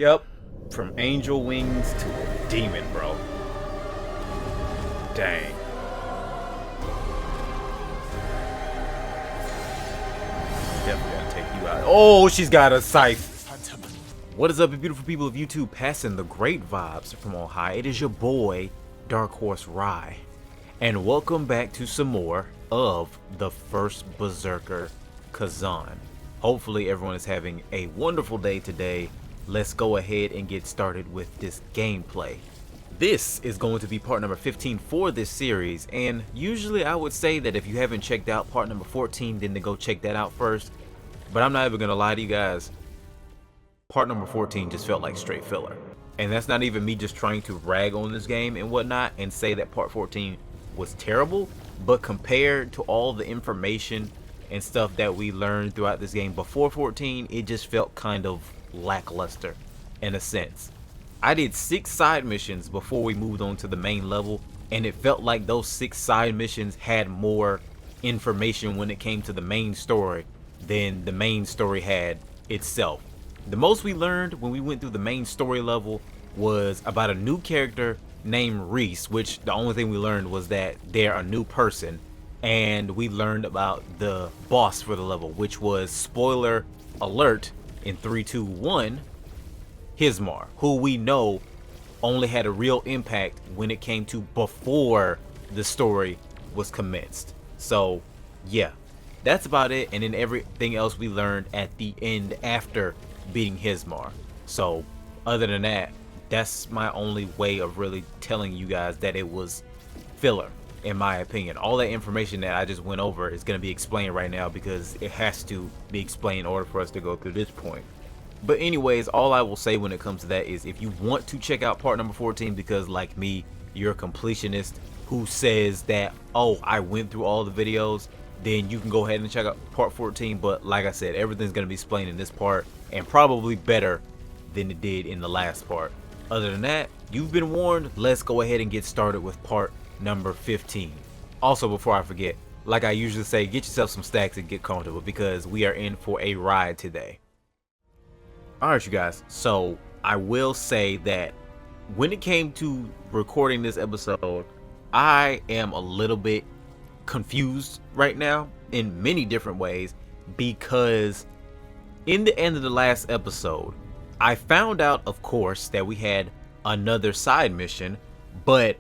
Yep, from angel wings to a demon, bro. Dang. Definitely gotta take you out. Oh, she's got a scythe. What is up, you beautiful people of YouTube? Passing the great vibes from on high. It is your boy, DarkHorse Rye. And welcome back to some more of the first Berserker, Khazan. Hopefully everyone is having a wonderful day today. Let's go ahead and get started with this gameplay. This is going to be part number 15 for this series, and usually I would say that if you haven't checked out part number 14, then to go check that out first. But I'm not even gonna lie to you guys. Part number 14 just felt like straight filler. And that's not even me just trying to rag on this game and whatnot and say that part 14 was terrible, but compared to all the information and stuff that we learned throughout this game before 14, it just felt kind of lackluster in a sense. I did 6 side missions before we moved on to the main level, and it felt like those 6 side missions had more information when it came to the main story than the main story had itself. The most we learned when we went through the main story level was about a new character named Reese, which the only thing we learned was that they're a new person, and we learned about the boss for the level, which was, spoiler alert, in 3, 2, 1, Hismar, who we know only had a real impact when it came to before the story was commenced. So yeah, that's about it. And then everything else we learned at the end after beating Hismar. So other than that, that's my only way of really telling you guys that it was filler, in my opinion. All that information that I just went over is going to be explained right now because it has to be explained in order for us to go through this point. But anyways, all I will say when it comes to that is if you want to check out part number 14 because like me, you're a completionist who says that, oh, I went through all the videos, then you can go ahead and check out part 14. But like I said, everything's going to be explained in this part and probably better than it did in the last part. Other than that, you've been warned. Let's go ahead and get started with part number 15. Also, before I forget, like I usually say, get yourself some stacks and get comfortable because we are in for a ride today. Alright you guys, so I will say that when it came to recording this episode, I am a little bit confused right now in many different ways because in the end of the last episode, I found out, of course, that we had another side mission, but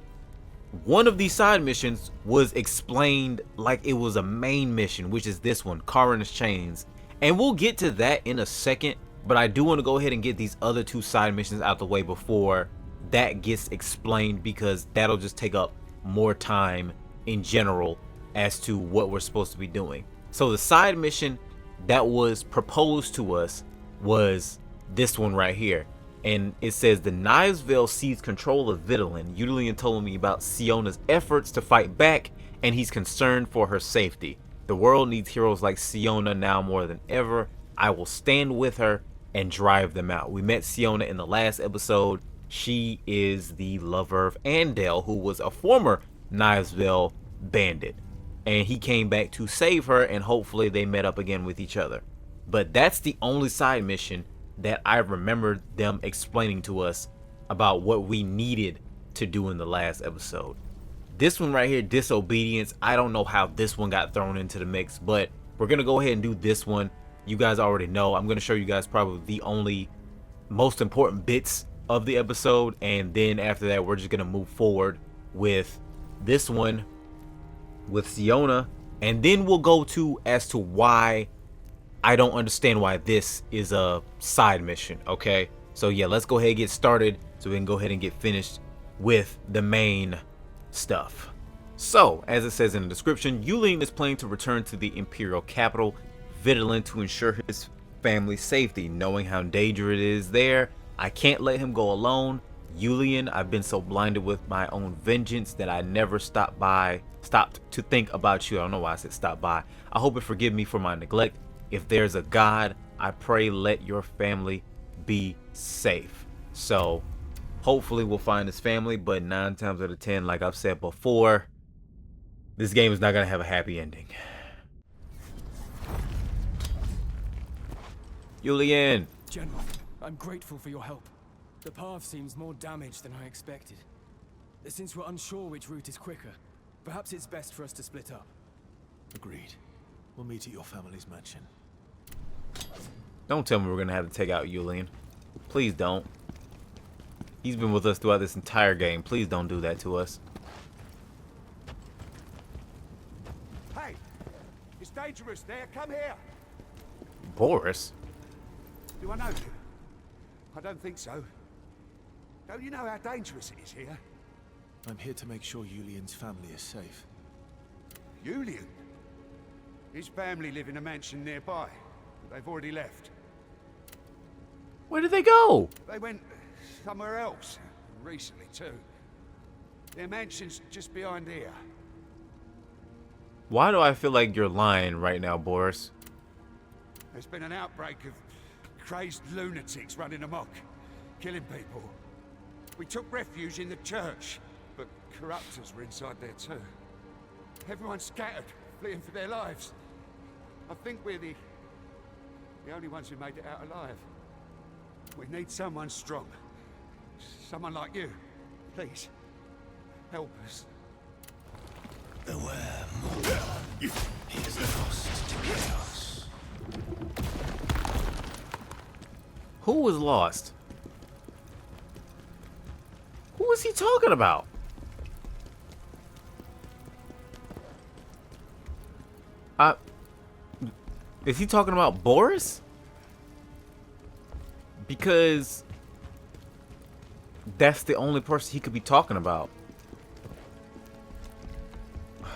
one of these side missions was explained like it was a main mission, which is this one, Karin's Chains, and we'll get to that in a second. But I do want to go ahead and get these other 2 side missions out the way before that gets explained, because that'll just take up more time in general as to what we're supposed to be doing. So the side mission that was proposed to us was this one right here. And it says the Knives Veil seized control of Vitalin. Yulian told me about Siona's efforts to fight back, and he's concerned for her safety. The world needs heroes like Siona now more than ever. I will stand with her and drive them out. We met Siona in the last episode. She is the lover of Andel, who was a former Knives Veil bandit, and he came back to save her, and hopefully they met up again with each other. But that's the only side mission that I remember them explaining to us about what we needed to do in the last episode. This one right here, Disobedience, I don't know how this one got thrown into the mix, but we're gonna go ahead and do this one. You guys already know. I'm going to show you guys probably the only most important bits of the episode, and then after that we're just going to move forward with this one with Siona, and then we'll go to as to why I don't understand why this is a side mission. Okay, so yeah, let's go ahead and get started so we can go ahead and get finished with the main stuff. So as it says in the description, Yulian is planning to return to the Imperial capital Vitalin to ensure his family's safety. Knowing how dangerous it is there, I can't let him go alone. Yulian, I've been so blinded with my own vengeance that I never stopped to think about you. I don't know why I said stop by. I hope you forgive me for my neglect. If there's a God, I pray let your family be safe. So hopefully we'll find his family, but 9 times out of 10, like I've said before, this game is not gonna have a happy ending. Yulian. General, I'm grateful for your help. The path seems more damaged than I expected. Since we're unsure which route is quicker, perhaps it's best for us to split up. Agreed. We'll meet at your family's mansion. Don't tell me we're gonna have to take out Yulian. Please don't. He's been with us throughout this entire game. Please don't do that to us. Hey! It's dangerous there. Come here. Boris? Do I know you? I don't think so. Don't you know how dangerous it is here? I'm here to make sure Yulian's family is safe. Julian? His family live in a mansion nearby. But they've already left. Where did they go? They went somewhere else. Recently, too. Their mansion's just behind here. Why do I feel like you're lying right now, Boris? There's been an outbreak of crazed lunatics running amok, killing people. We took refuge in the church, but corruptors were inside there too. Everyone's scattered, fleeing for their lives. I think we're the only ones who made it out alive. We need someone strong. Someone like you. Please, help us. Beware, mortal. He is lost to chaos. Who was lost? Who is he talking about? Is he talking about Boris? Because that's the only person he could be talking about.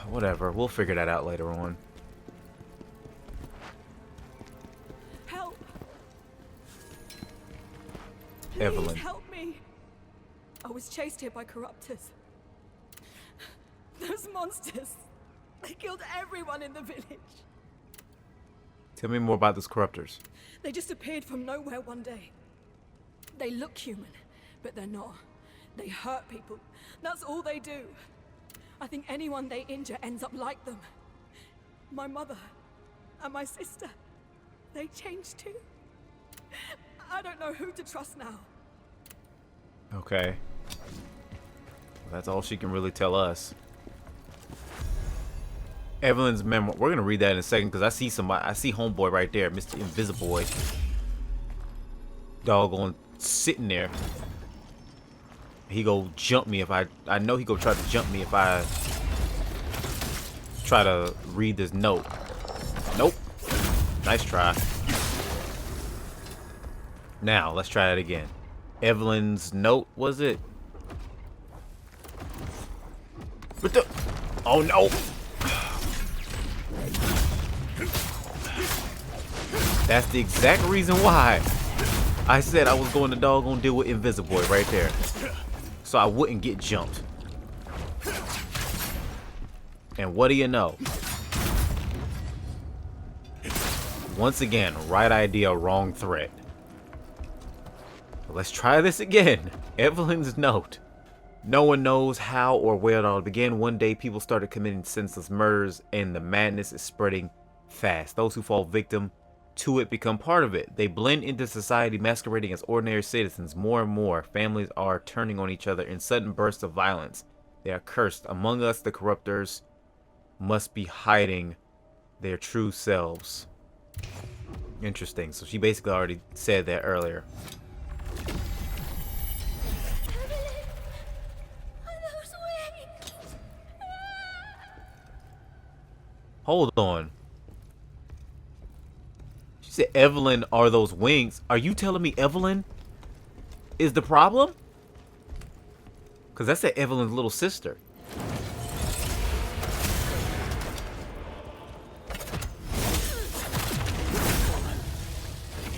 Whatever, we'll figure that out later on. Help! Evelyn. Please help me! I was chased here by corruptors. Those monsters! They killed everyone in the village. Tell me more about those corruptors. They just appeared from nowhere one day. They look human, but they're not. They hurt people. That's all they do. I think anyone they injure ends up like them. My mother and my sister, they changed too. I don't know who to trust now. Okay. That's all she can really tell us. Evelyn's memoir. We're gonna read that in a second because I see somebody. I see homeboy right there, Mr. Invisiboy. Doggone sitting there. He go jump me if I know he go try to jump me if I try to read this note. Nope. Nice try. Now let's try it again. Evelyn's note, was it? What the? Oh no. That's the exact reason why I said I was going to doggone deal with Invisiboy right there. So I wouldn't get jumped. And what do you know? Once again, right idea, wrong threat. Let's try this again. Evelyn's note. No one knows how or where it all began. One day people started committing senseless murders and the madness is spreading fast. Those who fall victim to it become part of it. They blend into society, masquerading as ordinary citizens. More and more families are turning on each other in sudden bursts of violence. They are cursed. Among us, the corruptors must be hiding their true selves. Interesting. So she basically already said that earlier. Hold on. She said Evelyn are those wings. Are you telling me Evelyn is the problem? Because that's Evelyn's little sister. The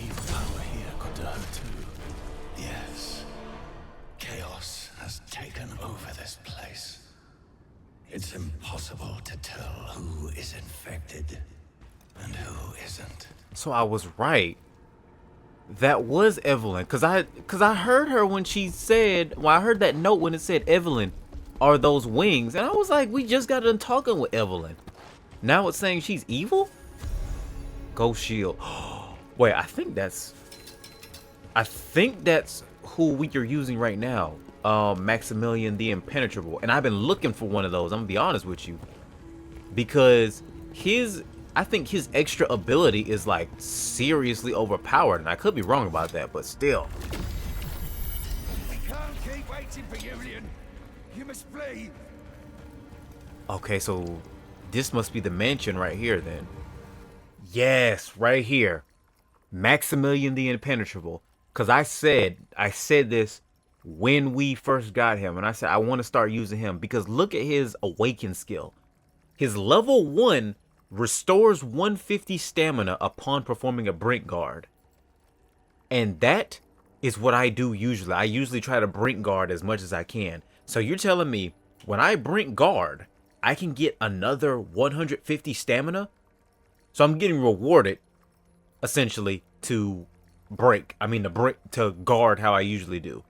evil power here could do her too. Yes. Chaos has taken over this place. It's impossible to tell who is infected and who isn't. So I was right. That was Evelyn. Cause I heard her when she said, well, I heard that note when it said Evelyn are those wings. And I was like, we just got done talking with Evelyn. Now it's saying she's evil? Ghost Shield. Wait, I think that's who we are using right now. Maximilian the Impenetrable. And I've been looking for one of those, I'm gonna be honest with you. Because I think his extra ability is like seriously overpowered. And I could be wrong about that, but still. We can't keep waiting for Julian. You must flee. Okay, so this must be the mansion right here then. Yes, right here. Maximilian the Impenetrable. Because I said this when we first got him. And I said I want to start using him. Because look at his awaken skill. His level 1 restores 150 stamina upon performing a brink guard. And that is what I do usually. I usually try to brink guard as much as I can. So you're telling me when I brink guard, I can get another 150 stamina? So I'm getting rewarded essentially to to guard how I usually do.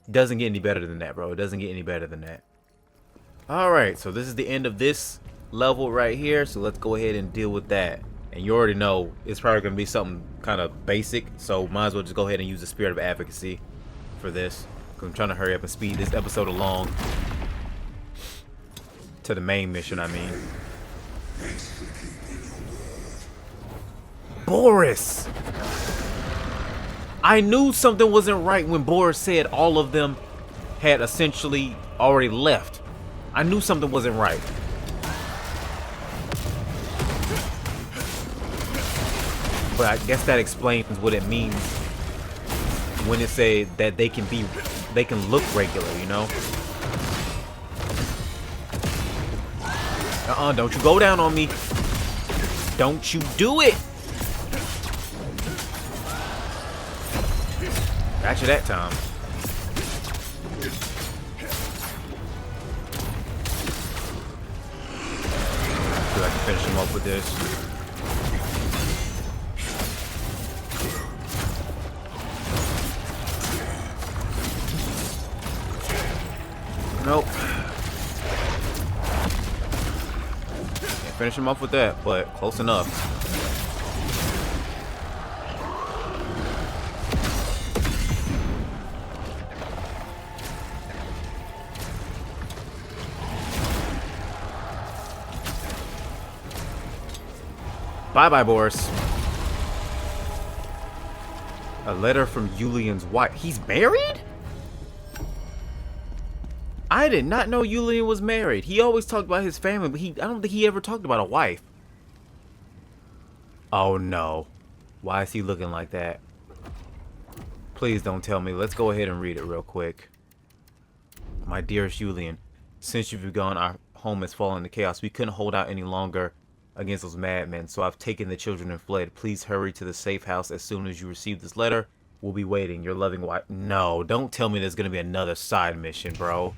Doesn't get any better than that, bro. It doesn't get any better than that. Alright, so this is the end of this level right here. So let's go ahead and deal with that. And you already know it's probably going to be something kind of basic. So might as well just go ahead and use the Spirit of Advocacy for this. Because I'm trying to hurry up and speed this episode along. To the main mission, I mean. Boris! I knew something wasn't right when Boris said all of them had essentially already left. I knew something wasn't right. But I guess that explains what it means when it said that they can look regular, you know? Don't you go down on me. Don't you do it. Gotcha that time. Feel like I can finish him up with this. Nope. Can't finish him off with that, but close enough. Bye-bye, Boris. A letter from Julian's wife. He's married? I did not know Julian was married. He always talked about his family, but I don't think he ever talked about a wife. Oh no. Why is he looking like that? Please don't tell me. Let's go ahead and read it real quick. My dearest Julian, since you've been gone, our home has fallen into chaos. We couldn't hold out any longer against those madmen, so I've taken the children and fled. Please hurry to the safe house as soon as you receive this letter. We'll be waiting. Your loving wife. No, don't tell me there's gonna be another side mission, bro.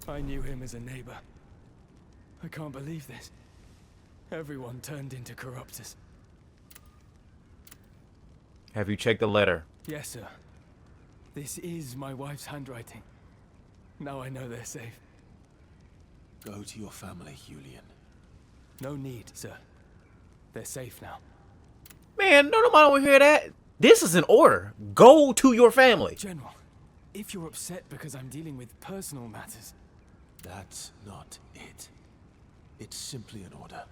I knew him as a neighbor. I can't believe this. Everyone turned into corruptors. Have you checked the letter? Yes, sir. This is my wife's handwriting. Now I know they're safe. Go to your family, Julian. No need, sir. They're safe now. Man, no, nobody will hear that. This is an order. Go to your family. General, if you're upset because I'm dealing with personal matters... That's not it. It's simply an order.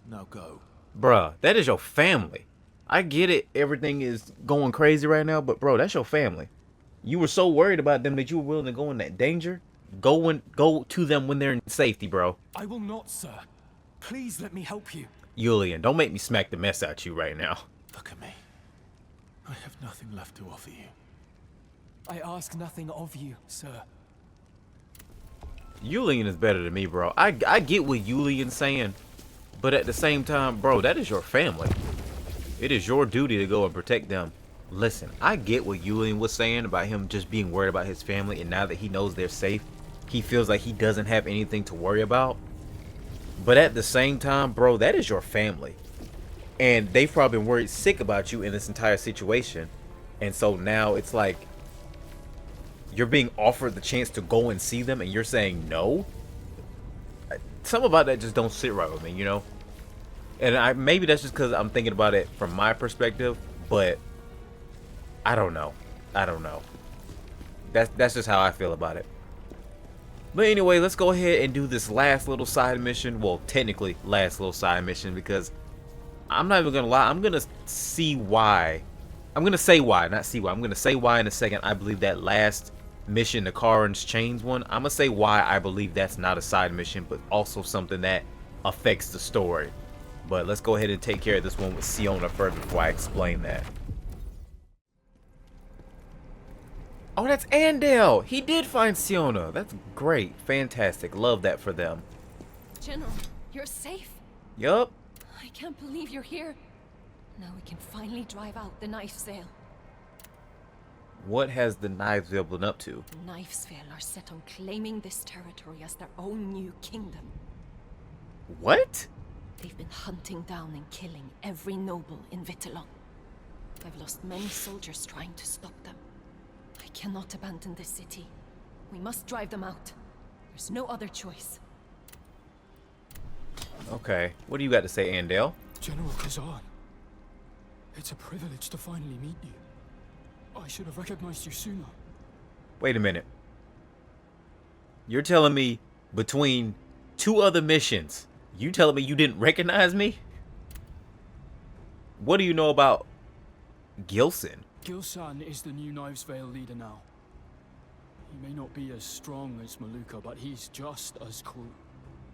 Now go. Bruh, that is your family. I get it. Everything is going crazy right now, but bro, that's your family. You were so worried about them that you were willing to go in that danger. Go to them when they're in safety, bro. I will not, sir. Please let me help you. Julian, don't make me smack the mess out you right now. Look at me. I have nothing left to offer you. I ask nothing of you, sir. Julian is better than me, bro. I get what Julian's saying, but at the same time, bro, that is your family. It is your duty to go and protect them. Listen, I get what Julian was saying about him just being worried about his family, and now that he knows they're safe, he feels like he doesn't have anything to worry about. But at the same time, bro, that is your family. And they've probably been worried sick about you in this entire situation. And so now it's like you're being offered the chance to go and see them and you're saying no. Something about that just don't sit right with me, you know? And maybe that's just because I'm thinking about it from my perspective, but I don't know. I don't know. That's just how I feel about it. But anyway, let's go ahead and do this last little side mission. Well, technically last little side mission, because I'm not even gonna lie. I'm gonna see why. I'm gonna say why, not see why. I'm gonna say why in a second. I believe that last mission, the Karin's Chains one, I'm gonna say why I believe that's not a side mission, but also something that affects the story. But let's go ahead and take care of this one with Siona first before I explain that. Oh, that's Andale. He did find Siona. That's great. Fantastic. Love that for them. General, you're safe. Yup. I can't believe you're here. Now we can finally drive out the Knife's Veil. What has the Knives Veil been up to? The Knife's Veil are set on claiming this territory as their own new kingdom. What? They've been hunting down and killing every noble in Vitellon. I've lost many soldiers trying to stop them. I cannot abandon this city. We must drive them out. There's no other choice. Okay. What do you got to say, Andale? General Khazan, it's a privilege to finally meet you. I should have recognized you sooner. Wait a minute. You're telling me between 2 other missions, you telling me you didn't recognize me? What do you know about Gilson? Gilsan is the new Knives Veil leader now. He may not be as strong as Maluka, but he's just as cool.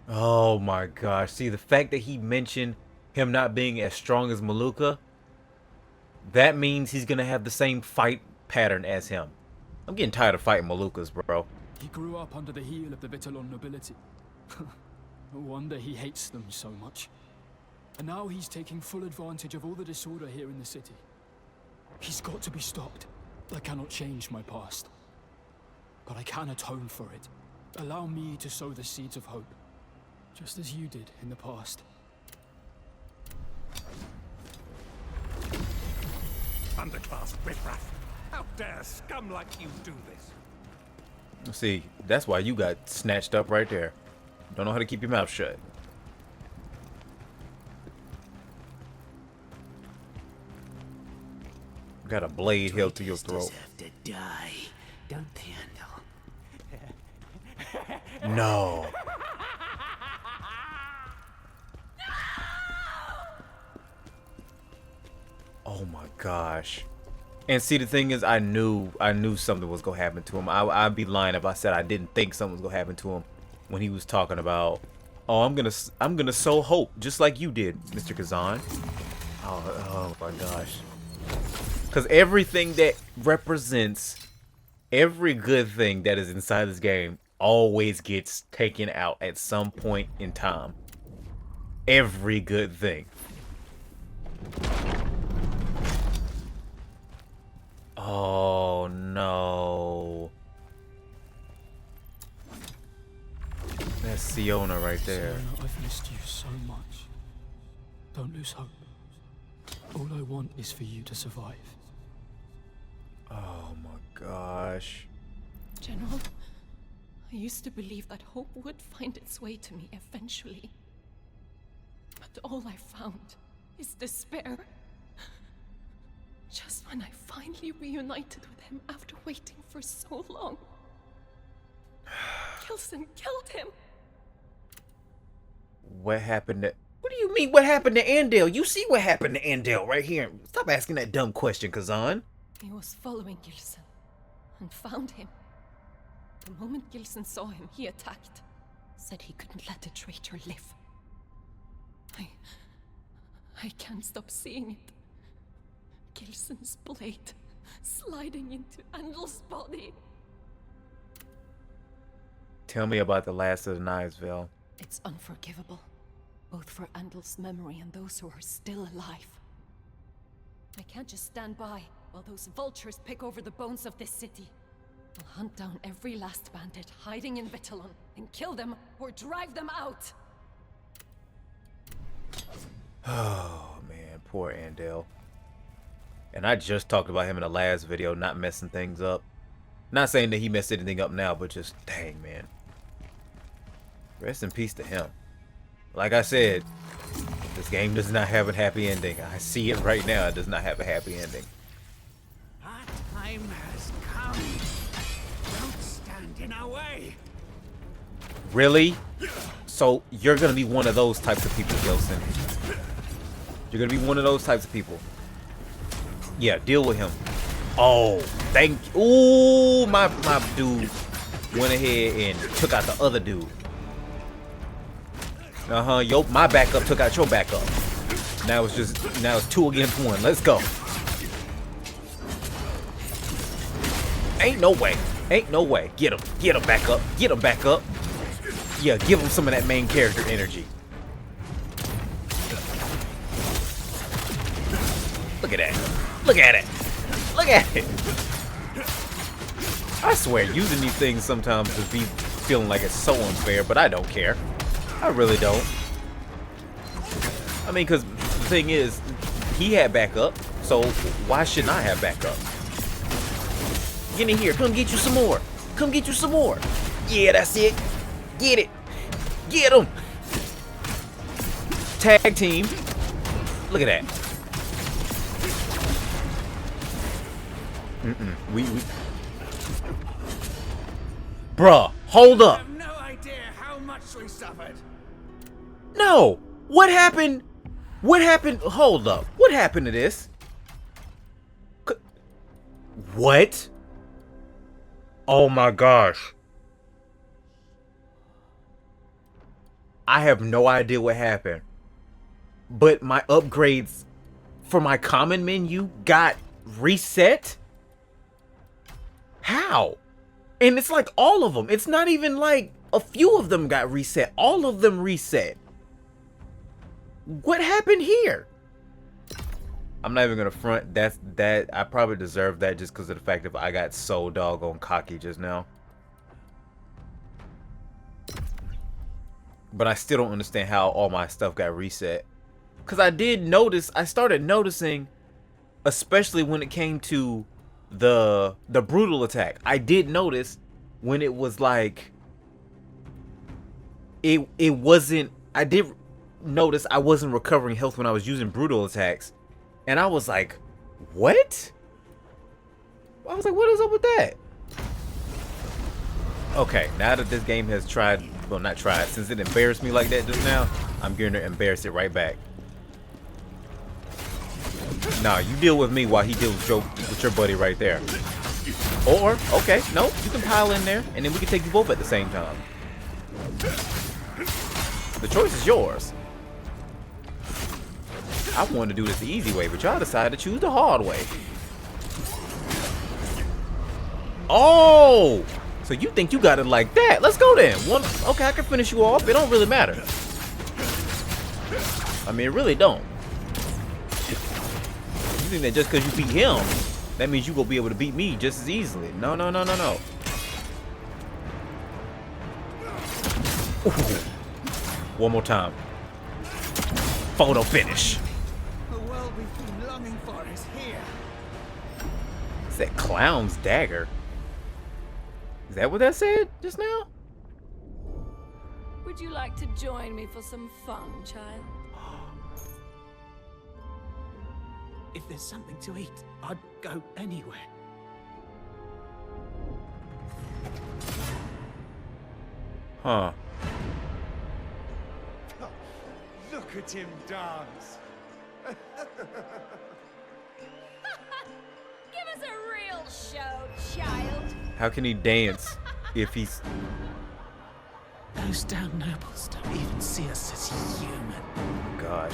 Oh my gosh. See, the fact that he mentioned him not being as strong as Maluka, that means he's going to have the same fight pattern as him. I'm getting tired of fighting Malukas, bro. He grew up under the heel of the Vitellon nobility. No wonder he hates them so much. And now he's taking full advantage of all the disorder here in the city. He's got to be stopped. I cannot change my past, but I can atone for it. Allow me to sow the seeds of hope, just as you did in the past. Underclass riffraff! How dare scum like you do this? See, that's why you got snatched up right there. Don't know how to keep your mouth shut. Got a blade held to your throat. Have to die, don't they, Andal? No. Oh my gosh. And see, the thing is, I knew something was gonna happen to him. I'd be lying if I said I didn't think something was gonna happen to him when he was talking about, oh, I'm gonna sow hope just like you did, Mr. Khazan. Oh my gosh. Because everything that represents every good thing that is inside this game always gets taken out at some point in time. Every good thing. Oh no. That's Siona right there. Siona, I've missed you so much. Don't lose hope. All I want is for you to survive. Oh my gosh. General, I used to believe that hope would find its way to me eventually. But all I found is despair. Just when I finally reunited with him after waiting for so long. Gilson killed him. What happened to... What do you mean what happened to Andale? You see what happened to Andale right here. Stop asking that dumb question, Khazan. He was following Gilson and found him. The moment Gilson saw him, he attacked. Said he couldn't let a traitor live. I can't stop seeing it. Gilson's blade sliding into Andal's body. Tell me about the last of the Knives Veil. It's unforgivable, both for Andal's memory and those who are still alive. I can't just stand by while those vultures pick over the bones of this city. I'll hunt down every last bandit hiding in Vitellon and kill them or drive them out. Oh man, poor Andale. And I just talked about him in the last video, not messing things up. Not saying that he messed anything up now, but just, dang, man. Rest in peace to him. Like I said, this game does not have a happy ending. I see it right now. It does not have a happy ending. time has come. Don't stand in our way. Really? So you're gonna be one of those types of people, Wilson. You're gonna be one of those types of people. Yeah, deal with him. Oh, thank you. Ooh, my dude went ahead and took out the other dude. Yo, my backup took out your backup. Now it's 2 against 1. Let's go. Ain't no way. Ain't no way. Get him. Get him back up. Get him back up. Yeah, give him some of that main character energy. Look at that. Look at it. Look at it. I swear, using these things sometimes just be feeling like it's so unfair, but I don't care. I really don't. I mean, because the thing is, he had backup, so why shouldn't I have backup? Get in here. Come get you some more. Come get you some more. Yeah, that's it. Get it. Get him. Tag team. Look at that. We Bruh, hold up. I have no idea how much we suffered. No. What happened? What happened? Hold up. What happened to this? What? Oh my gosh. I have no idea what happened. But my upgrades for my common menu got reset? How? And it's like all of them. It's not even like a few of them got reset. All of them reset. What happened here? I'm not even gonna front. That I probably deserve that just because of the fact that I got so doggone cocky just now. But I still don't understand how all my stuff got reset. Because I did notice, I started noticing, especially when it came to the brutal attack. I did notice when it was like, it wasn't, I did notice I wasn't recovering health when I was using brutal attacks. And I was like, what? I was like, what is up with that? Okay, now that this game has tried, well, not tried, since it embarrassed me like that just now, I'm going to embarrass it right back. Nah, you deal with me while he deals with your buddy right there. Or, okay, no, you can pile in there, and then we can take you both at the same time. The choice is yours. I wanted to do this the easy way, but y'all decided to choose the hard way. Oh! So you think you got it like that? Let's go then. Okay, I can finish you off. It don't really matter. I mean, it really don't. You think that just because you beat him, that means you gonna be able to beat me just as easily? No, no, no, no, no. Ooh. One more time. Photo finish. The world we've been longing for is here. It's that clown's dagger. Is that what that said just now? Would you like to join me for some fun, child? If there's something to eat, I'd go anywhere. Huh. Look at him dance. Give us a real show, child. How can he dance if he's... Those damn nobles don't even see us as human. Gosh.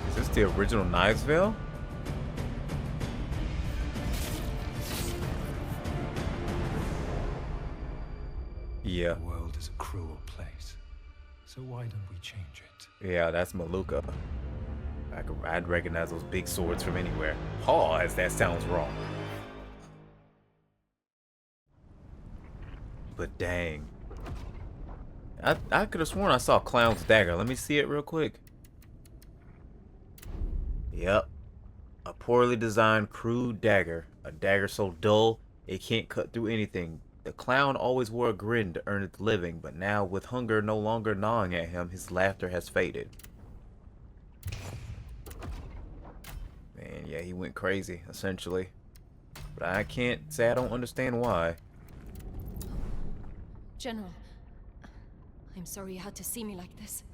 Is this the original Knives Veil? Yeah. The world is a cruel place, so why don't we change it? Yeah, that's Maluka. I'd recognize those big swords from anywhere. Pause, that sounds wrong. But dang. I could have sworn I saw Clown's dagger. Let me see it real quick. Yep. A poorly designed, crude dagger. A dagger so dull, it can't cut through anything. The clown always wore a grin to earn its living, but now, with hunger no longer gnawing at him, his laughter has faded. Man, yeah, he went crazy, essentially. But I can't say I don't understand why. General, I'm sorry you had to see me like this.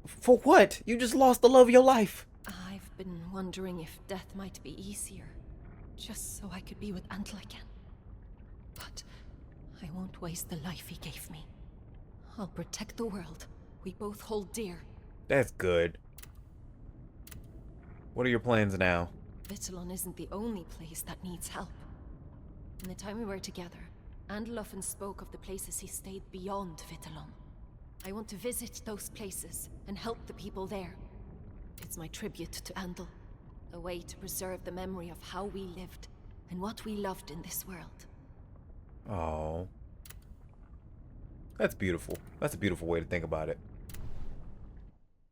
For what? You just lost the love of your life. I've been wondering if death might be easier, just so I could be with Antl again. But I won't waste the life he gave me. I'll protect the world we both hold dear. That's good. What are your plans now? Vittelon isn't the only place that needs help. In the time we were together, Andal often spoke of the places he stayed beyond Vittelon. I want to visit those places and help the people there. It's my tribute to Andal, a way to preserve the memory of how we lived and what we loved in this world. Oh, that's beautiful. That's a beautiful way to think about it.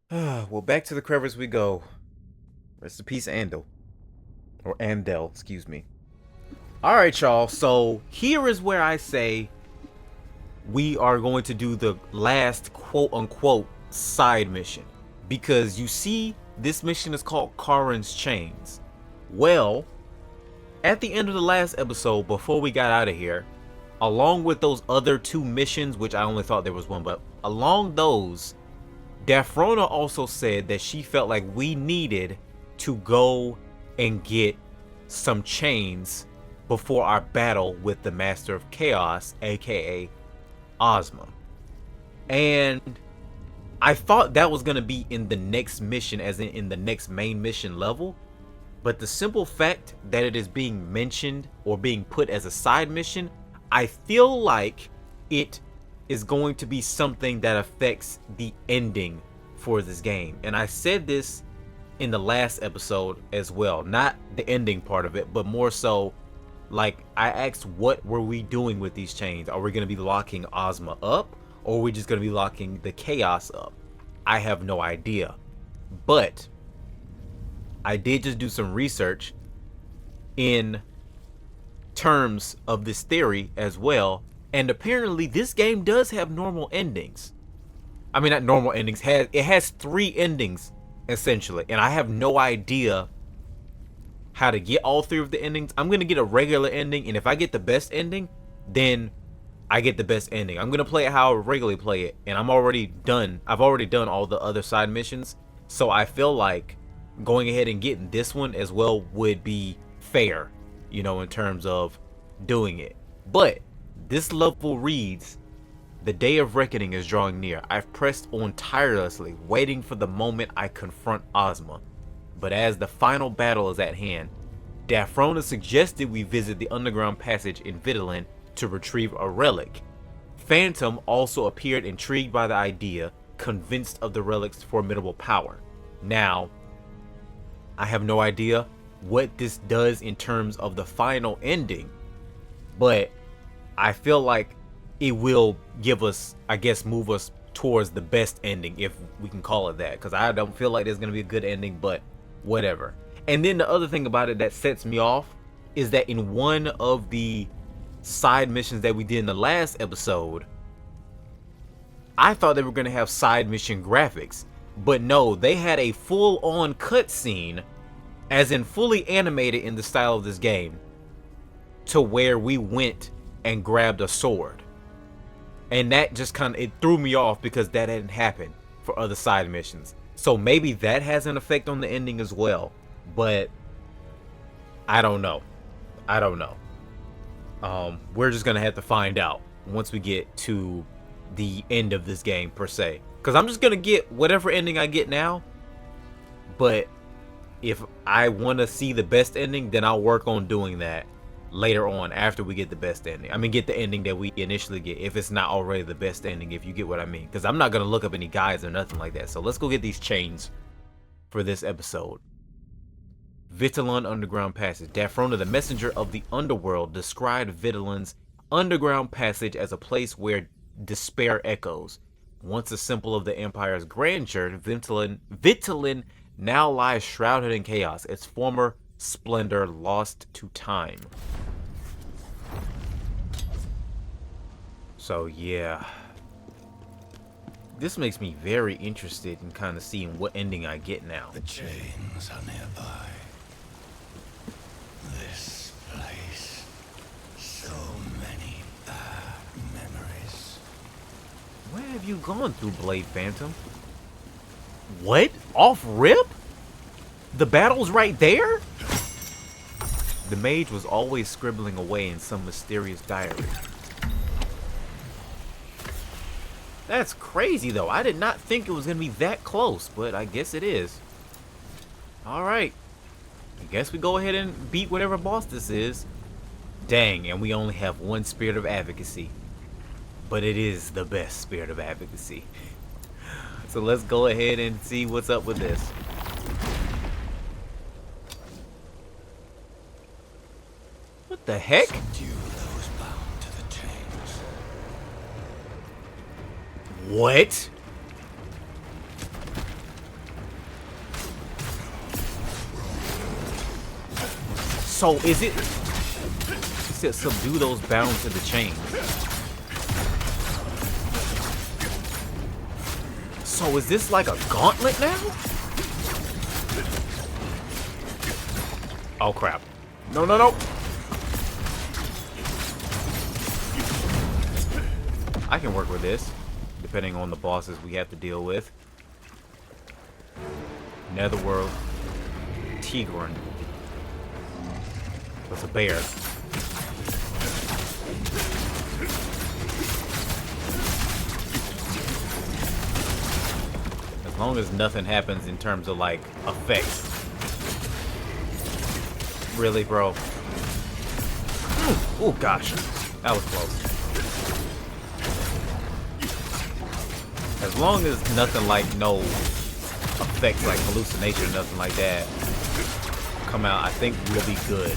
Well, back to the crevice we go. Rest in peace, Andal. Or Andel, excuse me. Alright, y'all. So, here is where I say we are going to do the last quote-unquote side mission. Because you see, this mission is called Karin's Chains. Well, at the end of the last episode, before we got out of here, along with those other 2 missions, which I only thought there was one, but along those, Daphrona also said that she felt like we needed to go and get some chains before our battle with the Master of Chaos, aka Ozma. And I thought that was going to be in the next mission, as in the next main mission level. But the simple fact that it is being mentioned or being put as a side mission, I feel like it is going to be something that affects the ending for this game. And I said this in the last episode as well, not the ending part of it, but more so, like, I asked, what were we doing with these chains? Are we going to be locking Ozma up, or are we just going to be locking the chaos up? I have no idea. But I did just do some research in terms of this theory as well, and apparently this game does have normal endings. I mean, not normal endings, it has 3 endings essentially, and I have no idea how to get all 3 of the endings. I'm gonna get a regular ending, and if I get the best ending, then I get the best ending. I'm gonna play it how I regularly play it, and I've already done all the other side missions, so I feel like going ahead and getting this one as well would be fair, you know, in terms of doing it. But this level reads, the day of reckoning is drawing near. I've pressed on tirelessly, waiting for the moment I confront Ozma. But as the final battle is at hand, Daphrona suggested we visit the underground passage in Vittelon to retrieve a relic. Phantom also appeared intrigued by the idea, convinced of the relic's formidable power. Now, I have no idea what this does in terms of the final ending, but I feel like it will give us, I guess, move us towards the best ending, if we can call it that, because I don't feel like there's going to be a good ending, but whatever. And then the other thing about it that sets me off is that in one of the side missions that we did in the last episode, I thought they were going to have side mission graphics, but no, they had a full-on cutscene, as in fully animated in the style of this game, to where we went and grabbed a sword. And that just kind of, it threw me off because that hadn't happened for other side missions. So maybe that has an effect on the ending as well, but I don't know. We're just gonna have to find out once we get to the end of this game per se, because I'm just gonna get whatever ending I get now, but if I want to see the best ending, then I'll work on doing that later on after we get the best ending. I mean, get the ending that we initially get, if it's not already the best ending, if you get what I mean, because I'm not gonna look up any guides or nothing like that. So let's go get these chains for this episode. Vittelon Underground Passage. Daphrona, the messenger of the underworld, described Vittelon's underground passage as a place where despair echoes. Once a symbol of the Empire's grandeur, Vittelon now lies shrouded in chaos, its former splendor lost to time. So yeah, this makes me very interested in kind of seeing what ending I get now. The chains are nearby. This place. So many bad memories. Where have you gone through, Blade Phantom? What? Off rip? The battle's right there? The mage was always scribbling away in some mysterious diary. That's crazy, though. I did not think it was going to be that close, but I guess it is. Alright. I guess we go ahead and beat whatever boss this is. Dang, and we only have one spirit of advocacy. But it is the best spirit of advocacy. So let's go ahead and see what's up with this. What the heck? Subdue those bound to the chains. What? So is it? He said subdue those bound to the chains. So is this like a gauntlet now? Oh crap. No, no, no. I can work with this, depending on the bosses we have to deal with. Netherworld. Tigran. That's a bear. As long as nothing happens in terms of like effects. Really, bro? Oh gosh, that was close. As long as nothing like no effects like hallucination or nothing like that come out, I think we'll be good.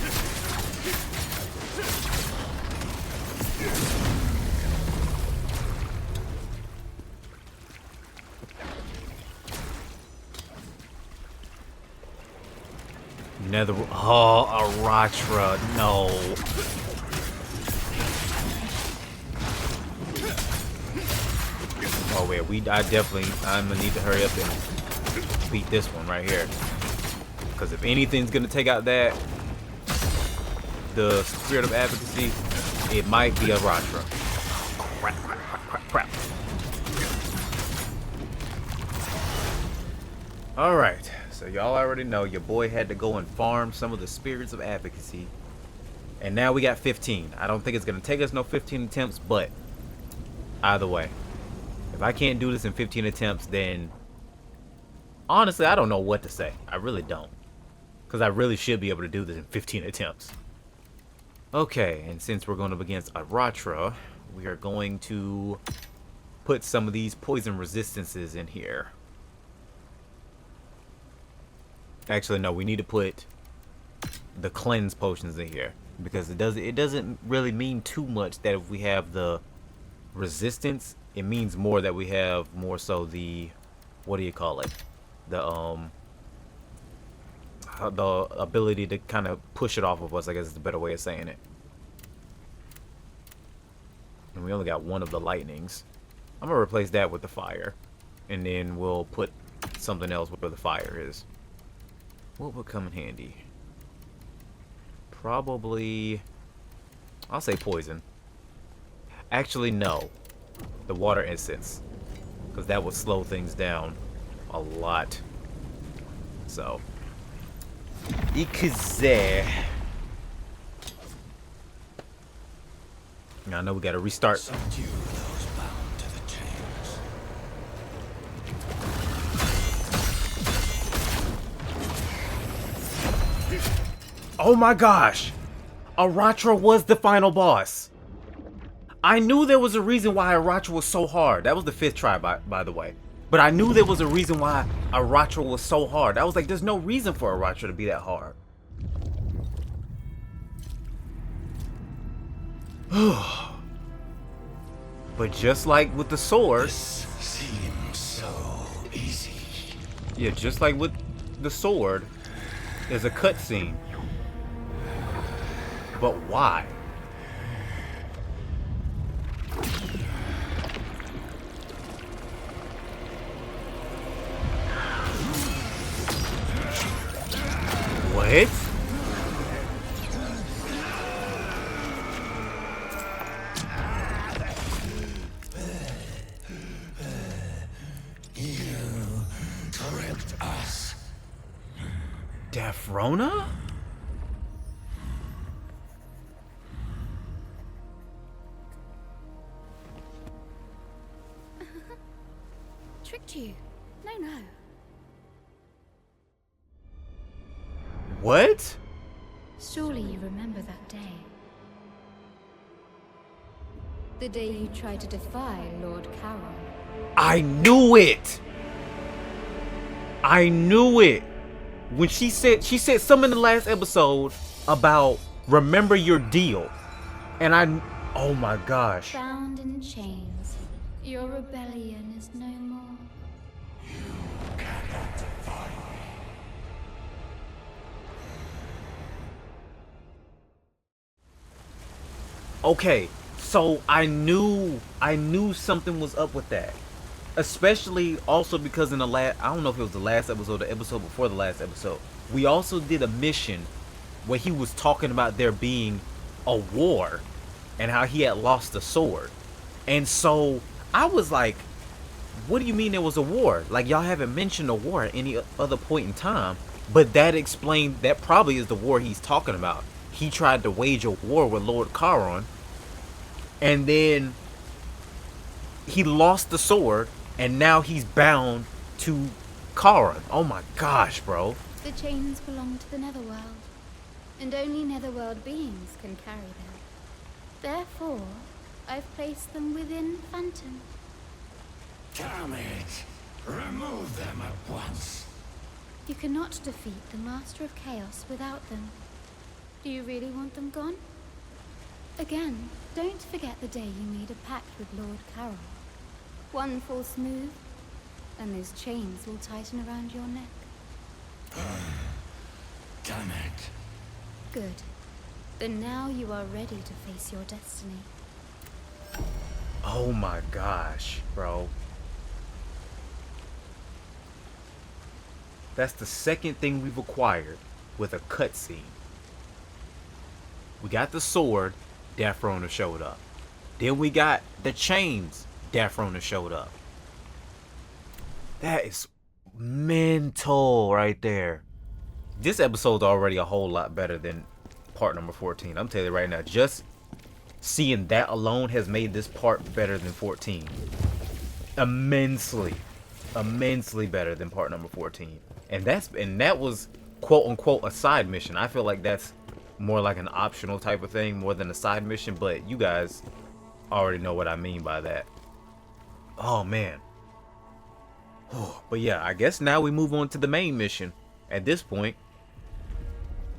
Nether. Oh, Aratra. No. Oh wait, I'm gonna need to hurry up and beat this one right here. Because if anything's gonna take out the spirit of advocacy, it might be Aratra. Crap, crap, crap, crap, crap. Alright, so y'all already know your boy had to go and farm some of the spirits of advocacy. And now we got 15. I don't think it's gonna take us no 15 attempts, but either way. If I can't do this in 15 attempts, then honestly, I don't know what to say. I really don't. Because I really should be able to do this in 15 attempts. Okay, and since we're going up against Aratra, we are going to put some of these poison resistances in here. Actually, no, we need to put the cleanse potions in here. Because it doesn't really mean too much that if we have the resistance, it means more that we have more so the, what do you call it? The ability to kind of push it off of us, I guess is the better way of saying it. And we only got one of the lightnings. I'm gonna replace that with the fire. And then we'll put something else where the fire is. What would come in handy? Probably, I'll say poison. Actually, no. The water incense. Because that would slow things down a lot. So. Ikaze. I know we gotta restart. Subdue those bound to the chains. Oh my gosh! Aratra was the final boss. I knew there was a reason why Aratra was so hard. That was the 5th try, by the way. But I knew there was a reason why Aratra was so hard. I was like, there's no reason for Aratra to be that hard. But just like with the sword... This seems so easy. Yeah, just like with the sword, there's a cutscene. But why? What? Tricked us. Daphrona? Tricked you? No. What? Surely you remember that day. The day you tried to defy Lord Charon. I knew it. I knew it. When she said something in the last episode about remember your deal. And oh my gosh. Bound in chains, your rebellion is no more. Okay, so I knew something was up with that. Especially also because in the last, I don't know if it was the last episode or the episode before the last episode, we also did a mission where he was talking about there being a war and how he had lost the sword. And so I was like, what do you mean there was a war? Like, y'all haven't mentioned a war at any other point in time. But that explained, that probably is the war he's talking about. He tried to wage a war with Lord Charon, and then he lost the sword, and now he's bound to Charon. Oh my gosh, bro. The chains belong to the Netherworld, and only Netherworld beings can carry them. Therefore, I've placed them within Phantom. Damn it! Remove them at once. You cannot defeat the Master of Chaos without them. Do you really want them gone? Again, don't forget the day you made a pact with Lord Charon. One false move, and those chains will tighten around your neck. Damn it. Good. Then now you are ready to face your destiny. Oh my gosh, bro. That's the second thing we've acquired with a cutscene. We got the sword, Daphrona showed up. Then we got the chains, Daphrona showed up. That is mental right there. This episode's already a whole lot better than part number 14. I'm telling you right now, just seeing that alone has made this part better than 14. Immensely better than part number 14. And that was quote unquote a side mission. I feel like that's more like an optional type of thing more than a side mission, but you guys already know what I mean by that. Oh man. But yeah, I guess now we move on to the main mission at this point.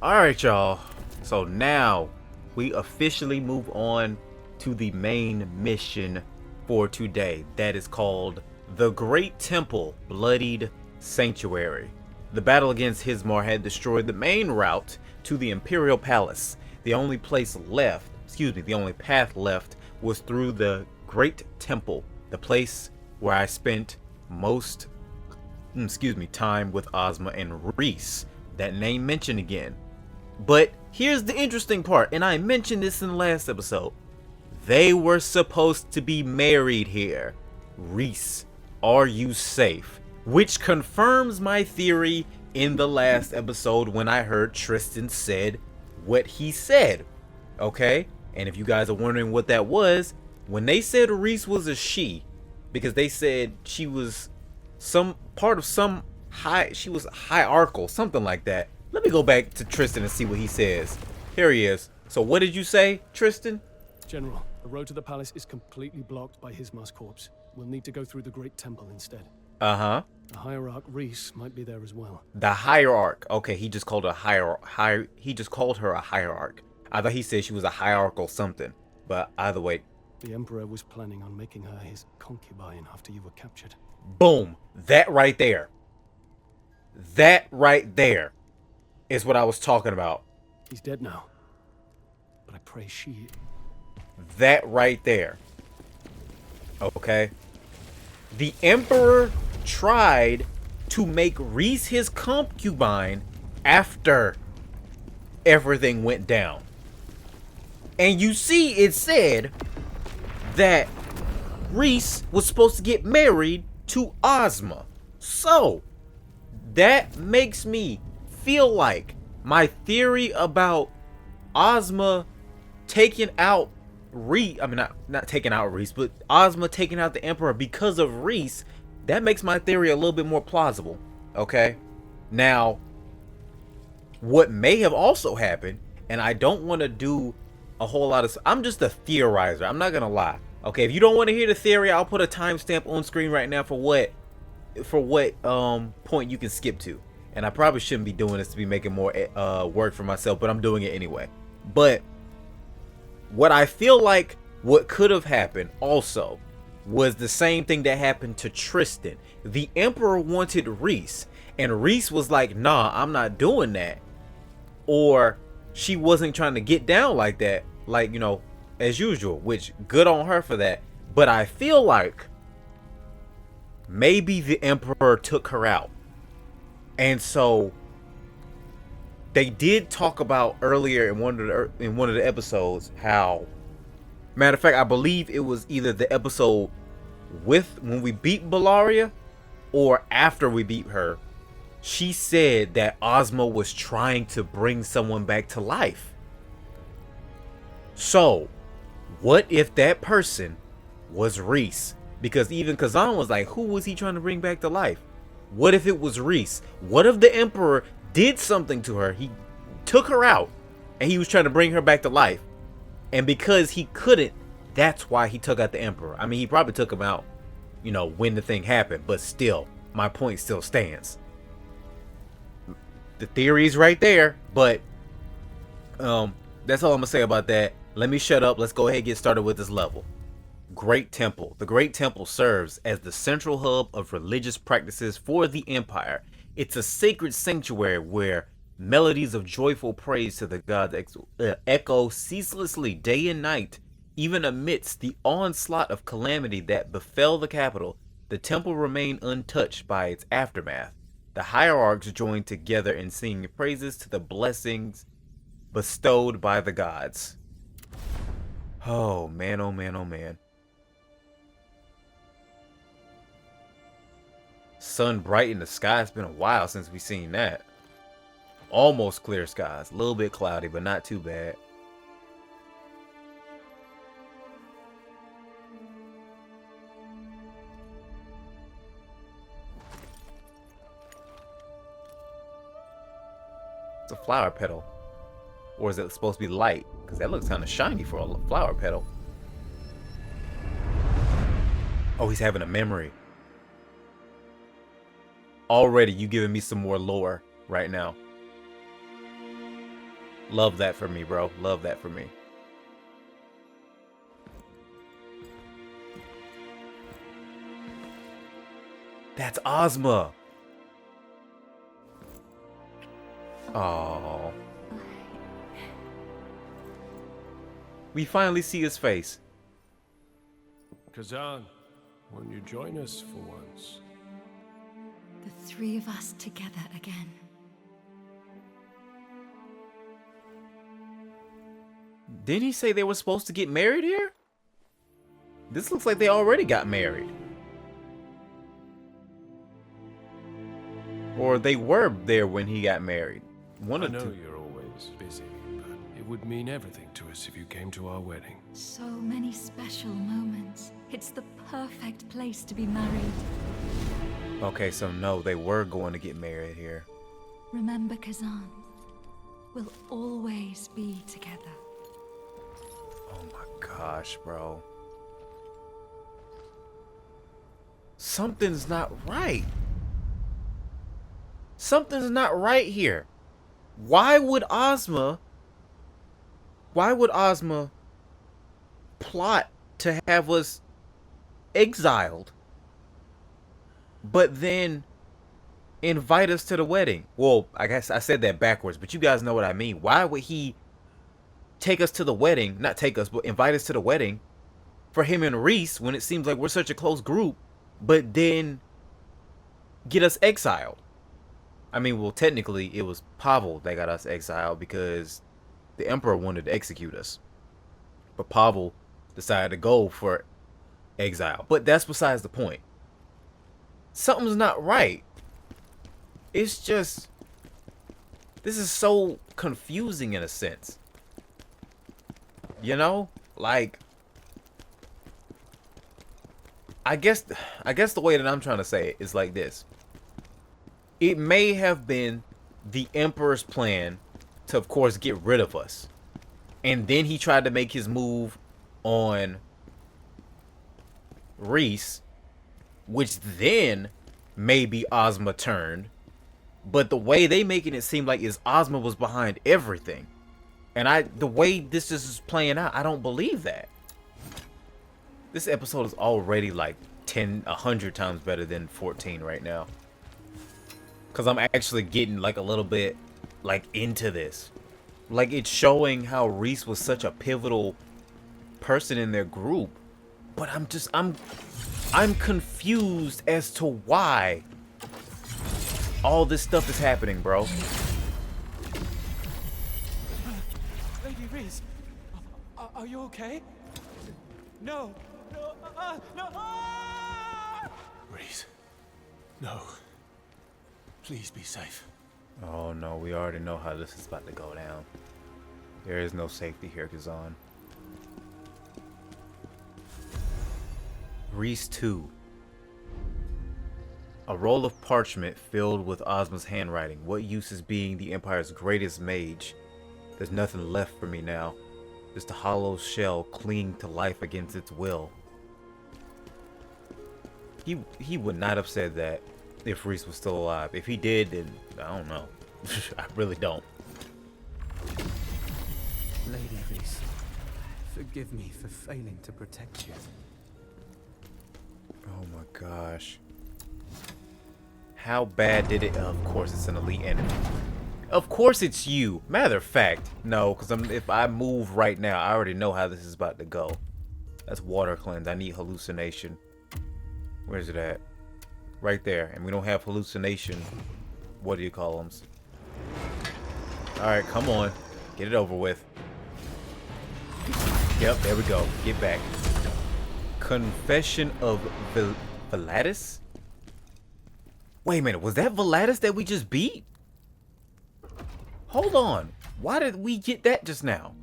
Alright, y'all. So now we officially move on to the main mission for today. That is called the Great Temple Bloodied Sanctuary. The battle against Hismar had destroyed the main route to the Imperial Palace. The only path left was through the Great Temple, the place where I spent most time with Ozma and Reese. That name mentioned again. But here's the interesting part, and I mentioned this in the last episode. They were supposed to be married here. Reese, are you safe? Which confirms my theory in the last episode when I heard Tristan said what he said. Okay? And if you guys are wondering what that was, when they said Reese was a she, because they said she was some part of some she was hierarchical, something like that. Let me go back to Tristan and see what he says. Here he is. So what did you say, Tristan? General, the road to the palace is completely blocked by Hismar's corpse. We'll need to go through the Great Temple instead. Uh-huh. The hierarch Reese might be there as well. The hierarch. Okay, he just called her he just called her a hierarch. I thought he said she was a hierarchical something. But either way. The Emperor was planning on making her his concubine after you were captured. Boom. That right there. That right there is what I was talking about. He's dead now. But I pray she... That right there. Okay. The Emperor tried to make Reese his concubine after everything went down. And you see it said that Rhys was supposed to get married to Ozma. So that makes me feel like my theory about Ozma taking out Rhys, I mean not taking out Rhys, but Ozma taking out the Emperor because of Rhys, that makes my theory a little bit more plausible. Okay? Now, what may have also happened, and I don't want to do a whole lot of, I'm just a theorizer, I'm not gonna lie. Okay, if you don't want to hear the theory, I'll put a timestamp on screen right now for what point you can skip to. And I probably shouldn't be doing this to be making more work for myself, but I'm doing it anyway. But what I feel like what could have happened also was the same thing that happened to Tristan. The Emperor wanted Rhys, and Rhys was like, nah, I'm not doing that. Or she wasn't trying to get down like that, like, you know, as usual, which good on her for that. But I feel like maybe the Emperor took her out. And so they did talk about earlier in one of the episodes how, matter of fact, I believe it was either the episode with when we beat Bellaria or after we beat her, she said that Ozma was trying to bring someone back to life. So what if that person was Rhys? Because even Khazan was like, who was he trying to bring back to life? What if it was Rhys? What if the Emperor did something to her? He took her out and he was trying to bring her back to life. And because he couldn't, that's why he took out the Emperor. I mean, he probably took him out, you know, when the thing happened. But still, my point still stands. The theory is right there. But that's all I'm going to say about that. Let me shut up. Let's go ahead and get started with this level. Great Temple. The Great Temple serves as the central hub of religious practices for the Empire. It's a sacred sanctuary where melodies of joyful praise to the gods echo ceaselessly day and night. Even amidst the onslaught of calamity that befell the capital, the temple remained untouched by its aftermath. The hierarchs joined together in singing praises to the blessings bestowed by the gods. Oh man, oh man, oh man. Sun bright in the sky. It's been a while since we've seen that. Almost clear skies. A little bit cloudy, but not too bad. It's a flower petal. Or is it supposed to be light? Because that looks kind of shiny for a flower petal. Oh, he's having a memory. Already, you giving me some more lore right now. Love that for me, bro. Love that for me. That's Ozma. Oh. We finally see his face. Khazan, won't you join us for once? The three of us together again. Didn't he say they were supposed to get married here? This looks like they already got married. Or they were there when he got married. One I of know two. you're always busy, but it would mean everything to us if you came to our wedding. So many special moments. It's the perfect place to be married. Okay, so no, they were going to get married here. Remember, Khazan, we'll always be together. Oh my gosh, bro. Something's not right. Something's not right here. Why would Ozma plot to have us exiled, but then invite us to the wedding? Well, I guess I said that backwards, but you guys know what I mean. Why would he take us to the wedding, not take us, but invite us to the wedding for him and Rhys when it seems like we're such a close group, but then get us exiled? I mean, well, technically, it was Pavel that got us exiled because the Emperor wanted to execute us. But Pavel decided to go for exile. But that's besides the point. Something's not right. It's just... This is so confusing in a sense. You know? Like... I guess the way that I'm trying to say it is like this. It may have been the Emperor's plan to, of course, get rid of us. And then he tried to make his move on Reese, which then maybe Ozma turned. But the way they making it seem like is Ozma was behind everything. And the way this is playing out, I don't believe that. This episode is already like 100 times better than 14 right now. Because I'm actually getting like a little bit like into this. Like it's showing how Reese was such a pivotal person in their group. But I'm confused as to why all this stuff is happening, bro. Lady Reese, are you okay? No. No. Reese. No. Please be safe. Oh no, we already know how this is about to go down. There is no safety here, Khazan. Reese 2. A roll of parchment filled with Ozma's handwriting. What use is being the Empire's greatest mage? There's nothing left for me now. Just a hollow shell clinging to life against its will. He would not have said that if Reese was still alive. If he did, then I don't know. I really don't. Lady Reese, forgive me for failing to protect you. Oh my gosh. How bad did it? Of course it's an elite enemy. Of course it's you. Matter of fact, no, because if I move right now, I already know how this is about to go. That's water cleanse. I need hallucination. Where's it at? Right there. And we don't have hallucination. What do you call them? Alright, come on. Get it over with. Yep, there we go. Get back. Confession of Valatis? Wait a minute. Was that Valatis that we just beat? Hold on. Why did we get that just now?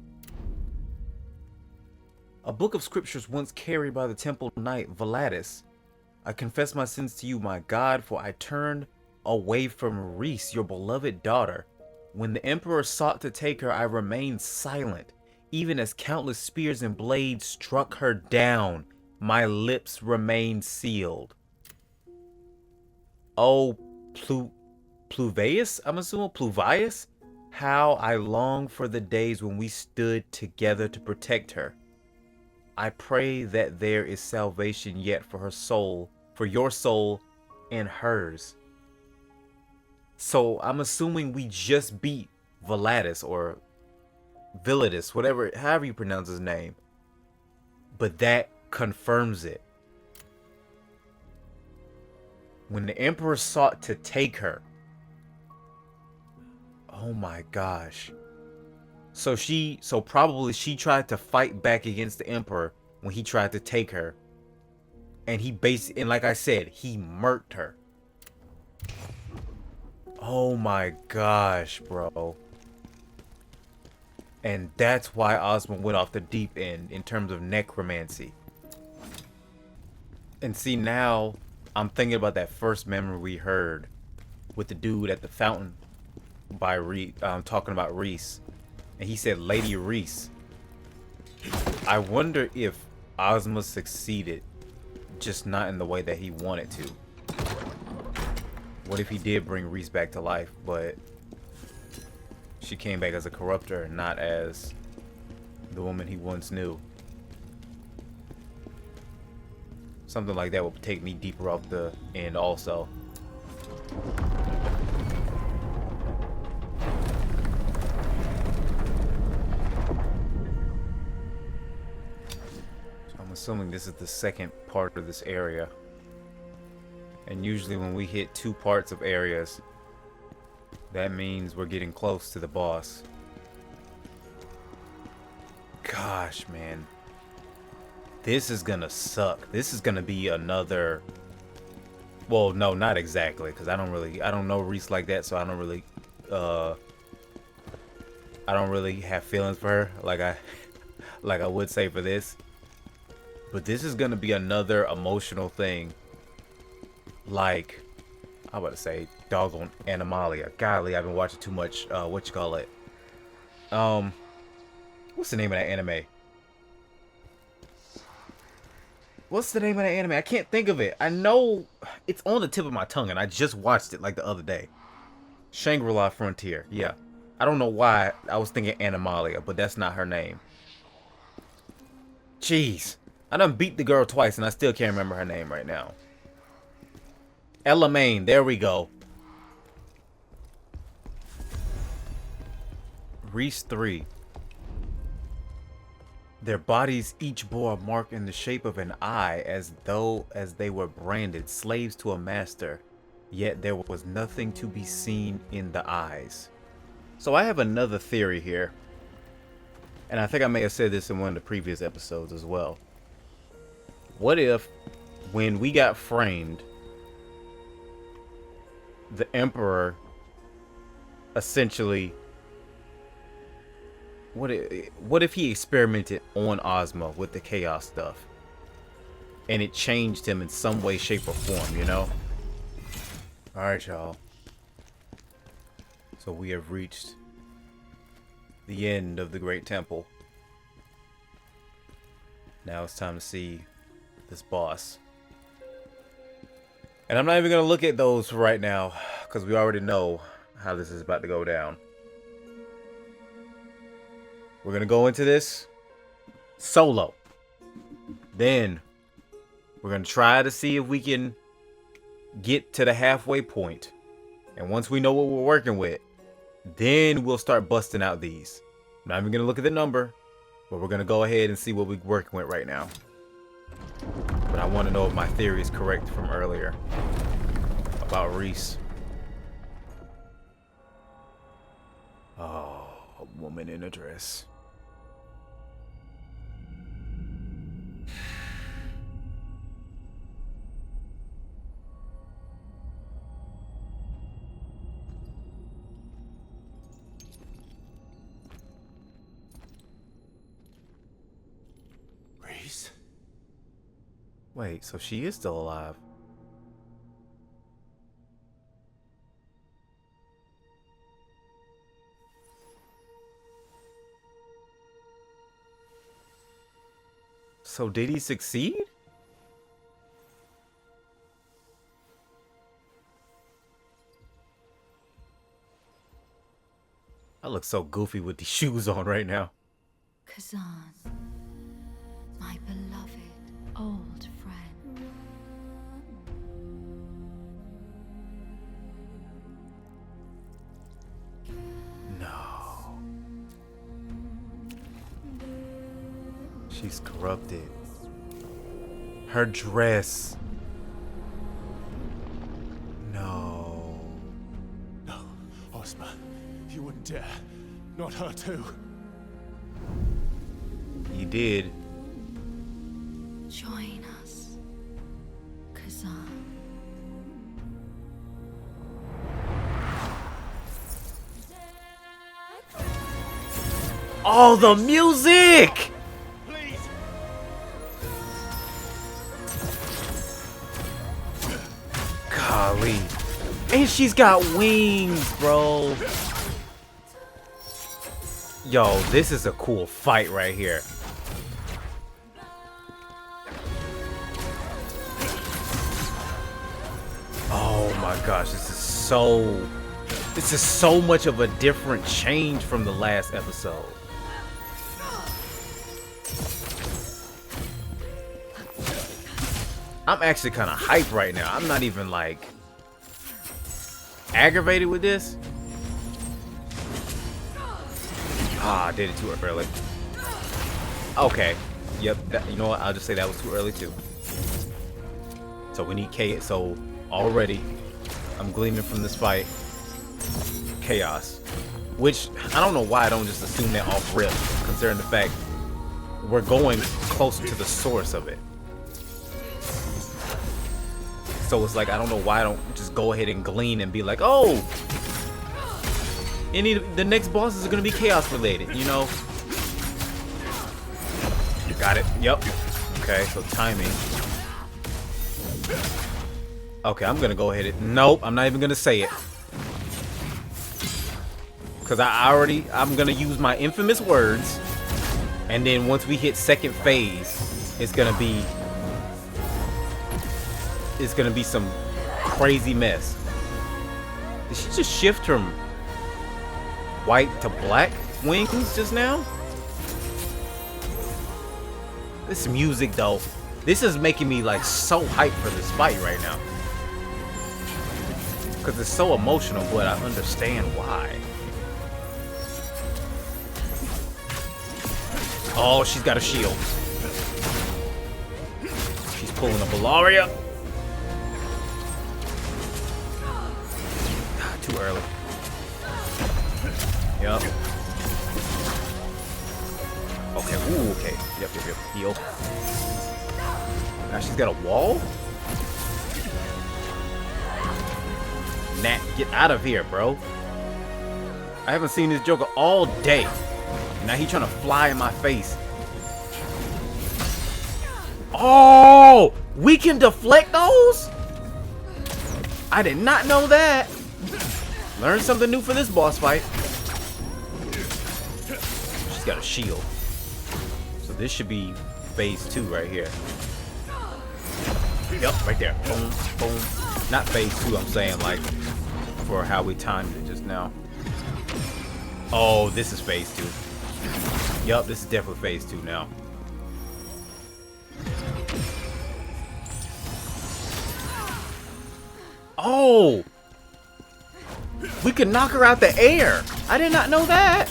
A book of scriptures once carried by the temple knight Valatis. I confess my sins to you, my God, for I turned away from Reese, your beloved daughter. When the Emperor sought to take her, I remained silent, even as countless spears and blades struck her down. My lips remained sealed. Oh, Pluvius? I'm assuming Pluvius? How I long for the days when we stood together to protect her. I pray that there is salvation yet for her soul, for your soul and hers. So I'm assuming we just beat Valatis or Villadis, whatever, however you pronounce his name. But that confirms it. When the Emperor sought to take her. Oh my gosh. So probably she tried to fight back against the Emperor when he tried to take her. And and like I said, he murked her. Oh my gosh, bro. And that's why Ozma went off the deep end in terms of necromancy. And see, now I'm thinking about that first memory we heard with the dude at the fountain by talking about Reese. And he said Lady Reese. I wonder if Ozma succeeded, just not in the way that he wanted to. What if he did bring Reese back to life, but she came back as a corruptor, not as the woman he once knew? Something like that would take me deeper off the end also. Assuming this is the second part of this area. And usually when we hit two parts of areas, That means we're getting close to the boss. Gosh, man. This is gonna suck. This is gonna be another... Well, no, not exactly, because I don't know Reese like that, so I don't really have feelings for her like I would say for this. But this is gonna be another emotional thing. Like, I'm about to say doggone Animalia. Golly, I've been watching too much what's the name of that anime? What's the name of that anime? I can't think of it. I know it's on the tip of my tongue, and I just watched it like the other day. Shangri-La Frontier. Yeah. I don't know why I was thinking Animalia, but that's not her name. Jeez. I done beat the girl twice, and I still can't remember her name right now. Ella Main. There we go. Reese 3. Their bodies each bore a mark in the shape of an eye, as they were branded slaves to a master, yet there was nothing to be seen in the eyes. So I have another theory here, and I think I may have said this in one of the previous episodes as well. What if, when we got framed, the Emperor essentially... What if he experimented on Ozma with the chaos stuff, and it changed him in some way, shape, or form, you know? Alright, y'all. So we have reached the end of the Great Temple. Now it's time to see this boss. And I'm not even going to look at those for right now, because we already know how this is about to go down. We're going to go into this solo. Then we're going to try to see if we can get to the halfway point. And once we know what we're working with, then we'll start busting out these. I'm not even going to look at the number, but we're going to go ahead and see what we're working with right now. But I want to know if my theory is correct from earlier about Reese. Oh, a woman in a dress. Wait, so she is still alive? So did he succeed? I look so goofy with these shoes on right now. Khazan, my beloved old friend. No. She's corrupted. Her dress. No. No, Ozma. You wouldn't dare. Not her too. He did. Join us, Khazan. Oh, the music! Please. Golly. And she's got wings, bro. Yo, this is a cool fight right here. Oh my gosh, this is so much of a different change from the last episode. I'm actually kind of hyped right now. I'm not even like aggravated with this. Ah, I did it too early. Okay. Yep. You know what? I'll just say that was too early too. So we need K. So already, I'm gleaning from this fight. chaos. Which, I don't know why I don't just assume that off rip, considering the fact we're going closer to the source of it. So it's like, I don't know why I don't just go ahead and glean and be like, oh, the next bosses are going to be chaos related, you know? You got it. Yep. Okay, so timing. Okay, I'm going to go ahead and... Nope, I'm not even going to say it. Because I'm going to use my infamous words. And then once we hit second phase, it's going to be... It's going to be some crazy mess. Did she just shift from white to black wings just now? This music though, this is making me like so hyped for this fight right now. Because it's so emotional, but I understand why. Oh, she's got a shield. She's pulling a Bellaria. Too early. Yep. Okay, ooh, okay. Yep. Heal. Now she's got a wall? Nat, get out of here, bro. I haven't seen this Joker all day. Now he's trying to fly in my face. Oh! We can deflect those? I did not know that. Learn something new for this boss fight. She's got a shield. So this should be phase 2 right here. Yep, right there. Boom, boom. Not phase 2, I'm saying like for how we timed it just now. Oh, this is phase 2. Yep, this is definitely phase 2 now. Oh! We can knock her out the air. I did not know that.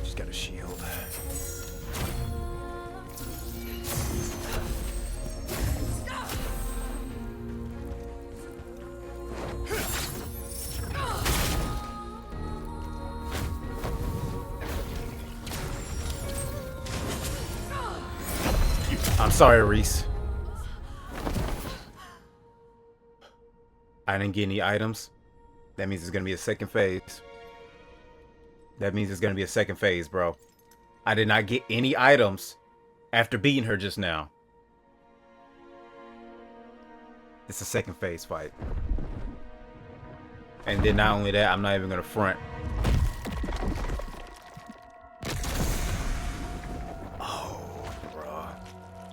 She's got a shield. I'm sorry, Reese. I didn't get any items. That means it's gonna be a second phase. That means it's gonna be a second phase, bro. I did not get any items after beating her just now. It's a second phase fight. And then not only that, I'm not even gonna front. Oh, bro.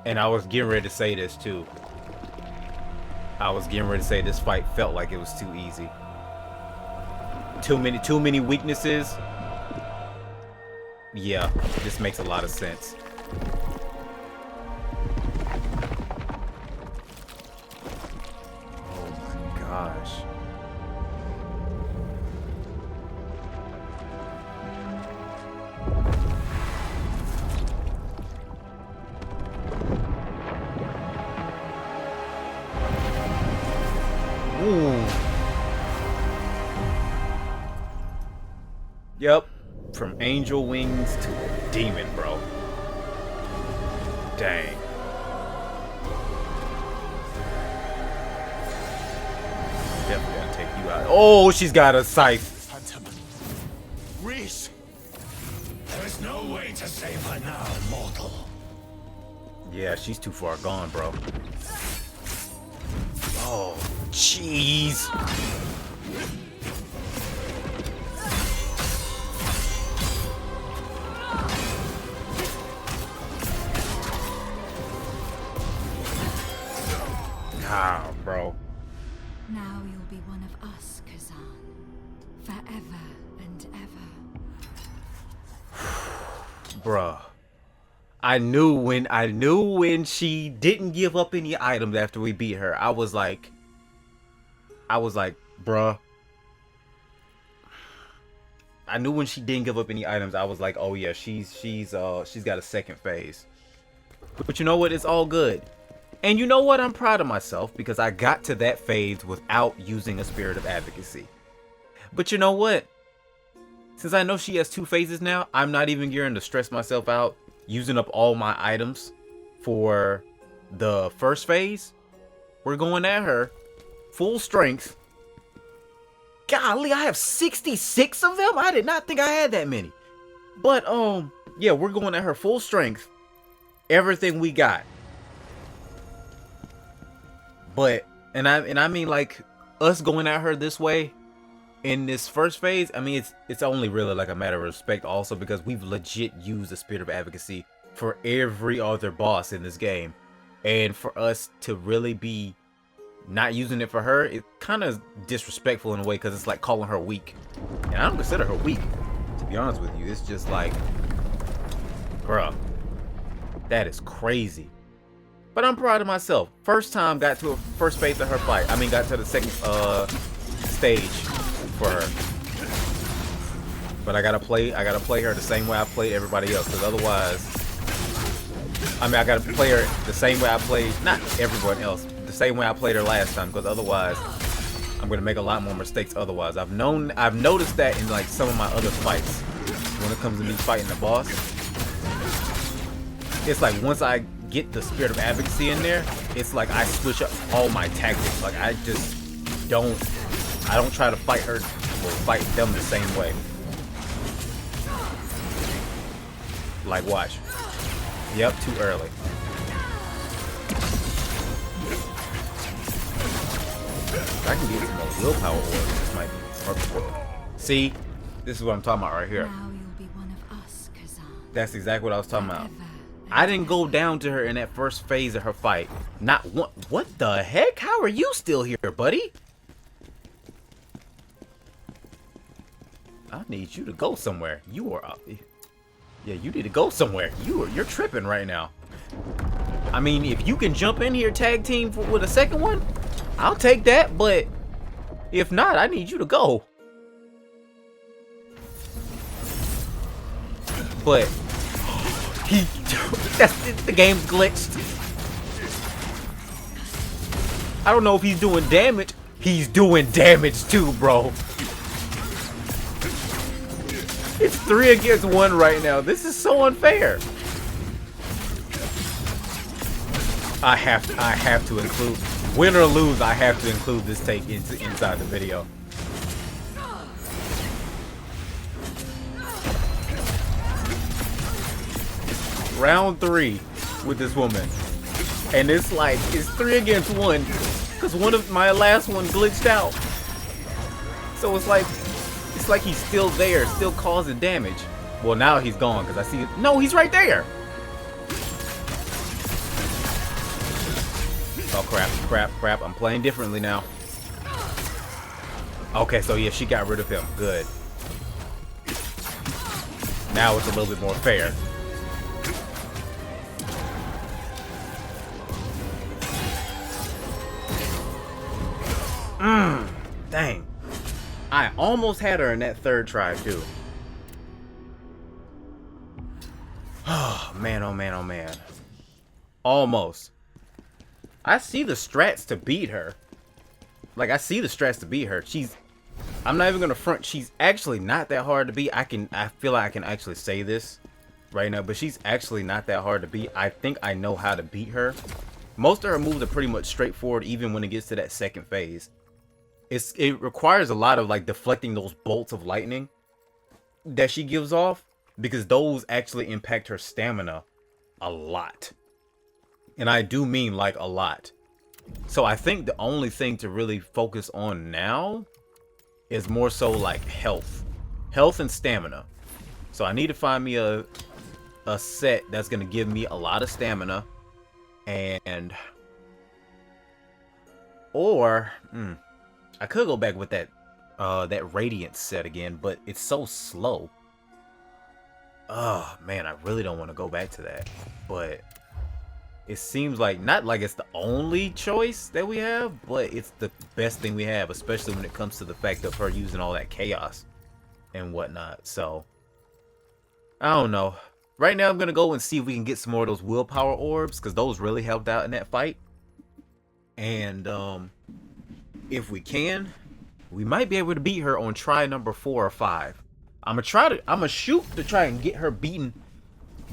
And I was getting ready to say this too. I was getting ready to say this fight felt like it was too easy. Too many weaknesses. Yeah, this makes a lot of sense. Oh my gosh. Ooh. Yep. From angel wings to a demon, bro. Dang. Definitely gonna take you out. Oh, she's got a scythe. Reese! There is no way to save her now, mortal. Yeah, she's too far gone, bro. Oh, jeez. Ah, bro. Now you'll be one of us, Khazan. Forever and ever. Bruh. I knew when she didn't give up any items after we beat her. I was like, bruh. I knew when she didn't give up any items, I was like, oh yeah, she's got a second phase. But you know what? It's all good. And you know what? I'm proud of myself because I got to that phase without using a spirit of advocacy. But you know what? Since I know she has 2 phases now, I'm not even gearing to stress myself out using up all my items for the first phase. We're going at her full strength. Golly, I have 66 of them? I did not think I had that many. But yeah, we're going at her full strength. Everything we got. But and I mean, like, us going at her this way in this first phase, I mean, it's only really like a matter of respect also, because we've legit used the spirit of advocacy for every other boss in this game. And for us to really be not using it for her, it's kind of disrespectful in a way, because it's like calling her weak. And I don't consider her weak, to be honest with you. It's just like, bruh, that is crazy. But I'm proud of myself. First time got to a first phase of her fight. I mean, got to the second stage for her. But I gotta play her the same way I played everybody else, because otherwise, I mean, I gotta play her the same way I played, not everyone else, the same way I played her last time, because otherwise I'm gonna make a lot more mistakes otherwise. I've noticed that in like some of my other fights when it comes to me fighting the boss. It's like once I get the spirit of advocacy in there, it's like I switch up all my tactics. Like I don't try to fight her or fight them the same way. Like, watch. Yep, too early. If I can get some more willpower orbs, this might be perfect. See, this is what I'm talking about right here. Now you'll be one of us, Khazan. That's exactly what I was talking about. I didn't go down to her in that first phase of her fight. Not one. What the heck? How are you still here, buddy? I need you to go somewhere. You are up. Yeah, you need to go somewhere. You're tripping right now. I mean, if you can jump in here tag team with a second one, I'll take that. But if not, I need you to go. But the game's glitched. I don't know if he's doing damage. He's doing damage too, bro. It's 3 against 1 right now. This is so unfair. I have to include, win or lose, I have to include this take inside the video. Round 3 with this woman, and it's like it's 3 against 1 because one of my last one glitched out. So it's like he's still there, still causing damage. Well, now he's gone because I see it. No, he's right there. Oh crap! I'm playing differently now. Okay, so yeah, she got rid of him. Good. Now it's a little bit more fair. Dang. I almost had her in that 3rd try too. Oh man, oh man, oh man. Almost. I see the strats to beat her. Like, I see the strats to beat her. I'm not even gonna front, she's actually not that hard to beat. I feel like I can actually say this right now, but she's actually not that hard to beat. I think I know how to beat her. Most of her moves are pretty much straightforward, even when it gets to that 2nd phase. It requires a lot of like deflecting those bolts of lightning that she gives off, because those actually impact her stamina a lot. And I do mean like a lot. So I think the only thing to really focus on now is more so like health and stamina. So I need to find me a set that's going to give me a lot of stamina, and or I could go back with that radiant set again, but it's so slow. Oh man, I really don't want to go back to that. But it seems like, not like it's the only choice that we have, but it's the best thing we have, especially when it comes to the fact of her using all that chaos and whatnot. So I don't know. Right now I'm gonna go and see if we can get some more of those willpower orbs, because those really helped out in that fight. And if we can, we might be able to beat her on try number 4 or 5. I'm gonna shoot to try and get her beaten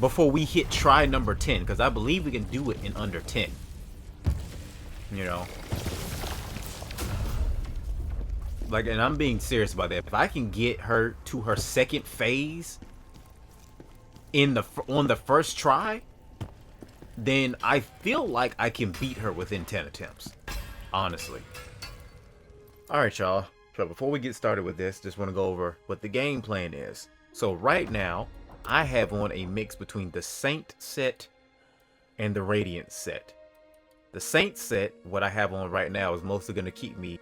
before we hit try number 10, because I believe we can do it in under 10. You know, like, and I'm being serious about that. If I can get her to her second phase on the first try, then I feel like I can beat her within 10 attempts, honestly. Alright, y'all. So before we get started with this, just want to go over what the game plan is. So right now, I have on a mix between the Saint set and the Radiant set. The Saint set, what I have on right now, is mostly going to keep me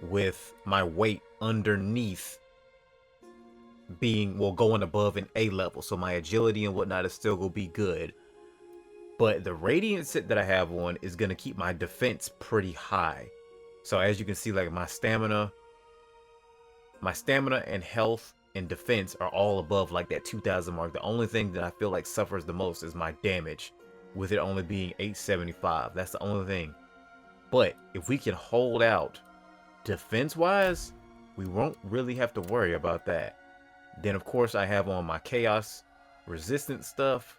with my weight underneath being, well, going above an A level. So my agility and whatnot is still going to be good. But the Radiant set that I have on is going to keep my defense pretty high. So as you can see, like my stamina and health and defense are all above like that 2,000 mark. The only thing that I feel like suffers the most is my damage, with it only being 875. That's the only thing. But if we can hold out defense-wise, we won't really have to worry about that. Then of course I have on my chaos resistance stuff,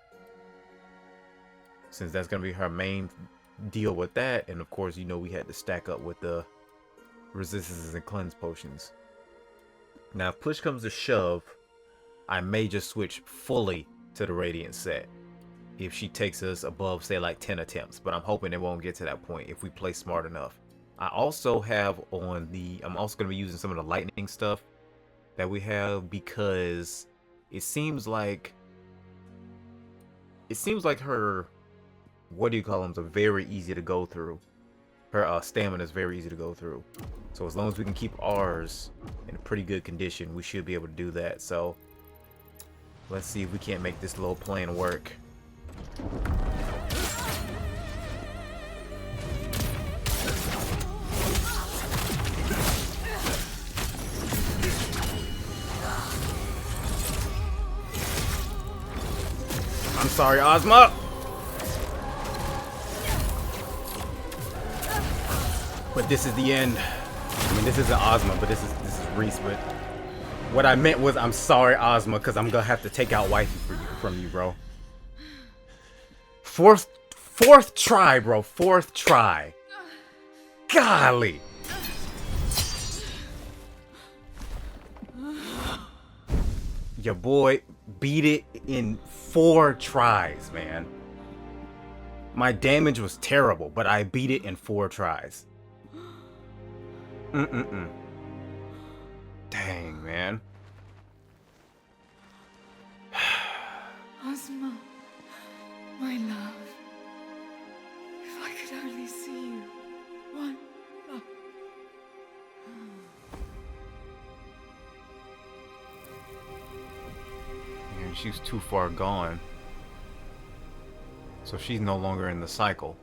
since that's going to be her main deal with that. And of course, you know, we had to stack up with the resistances and cleanse potions. Now if push comes to shove, I may just switch fully to the Radiant set if she takes us above, say, like 10 attempts, but I'm hoping it won't get to that point if we play smart enough. I also have on I'm also going to be using some of the lightning stuff that we have, because it seems like her, what do you call them, are very easy to go through. Her stamina is very easy to go through. So as long as we can keep ours in a pretty good condition, we should be able to do that. So let's see if we can't make this little plan work. I'm sorry, Ozma. But this is the end. I mean, this isn't Ozma, but this is Reese. But what I meant was, I'm sorry, Ozma, because I'm gonna have to take out wifey from you, bro. Fourth try, bro. Fourth try. Golly. Your boy beat it in 4 tries, man. My damage was terrible, but I beat it in 4 tries. Dang, man. Ozma, my love. If I could only see you. One love. Yeah, she's too far gone. So she's no longer in the cycle.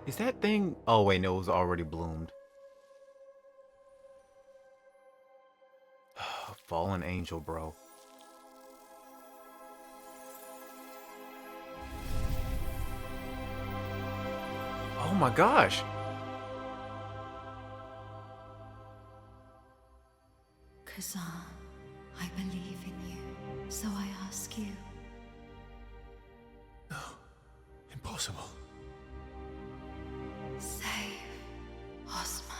Is that thing? Oh wait, no, it was already bloomed. Fallen angel, bro. Oh my gosh. Khazan, I believe in you, so I ask you. No, impossible. Save Ozma.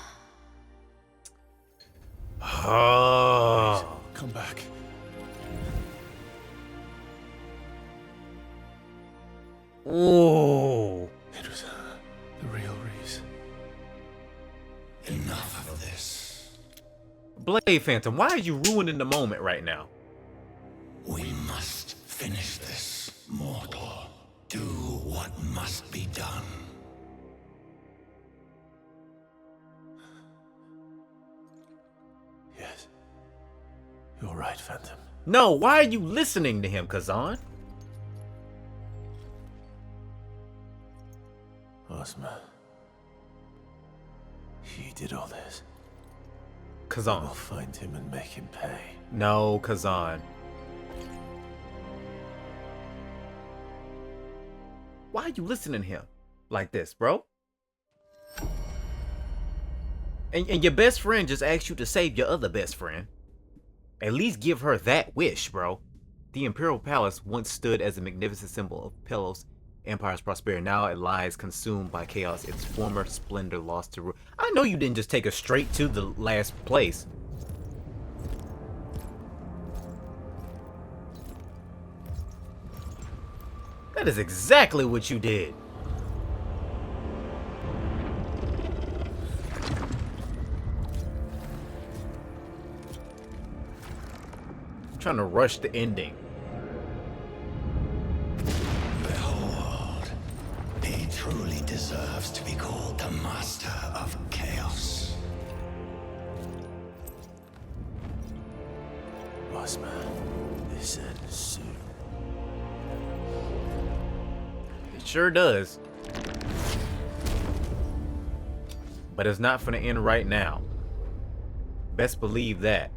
Oh. Please, come back. Oh. It was the real Reese. Enough of this. Blade Phantom, why are you ruining the moment right now? We must finish this, mortal. Do what must be done. Yes. You're right, Phantom. No, why are you listening to him, Khazan? Ozma. He did all this. Khazan. We'll find him and make him pay. No, Khazan. Why are you listening to him like this, bro? And your best friend just asked you to save your other best friend. At least give her that wish, bro. The Imperial Palace once stood as a magnificent symbol of Pelos Empire's prosperity. Now it lies consumed by chaos, its former splendor lost to ruin. I know you didn't just take us straight to the last place. That is exactly what you did. I'm trying to rush the ending. Behold, he truly deserves to be called the Master of Chaos. Ozma, this ends soon. It sure does. But it's not gonna end right now. Best believe that.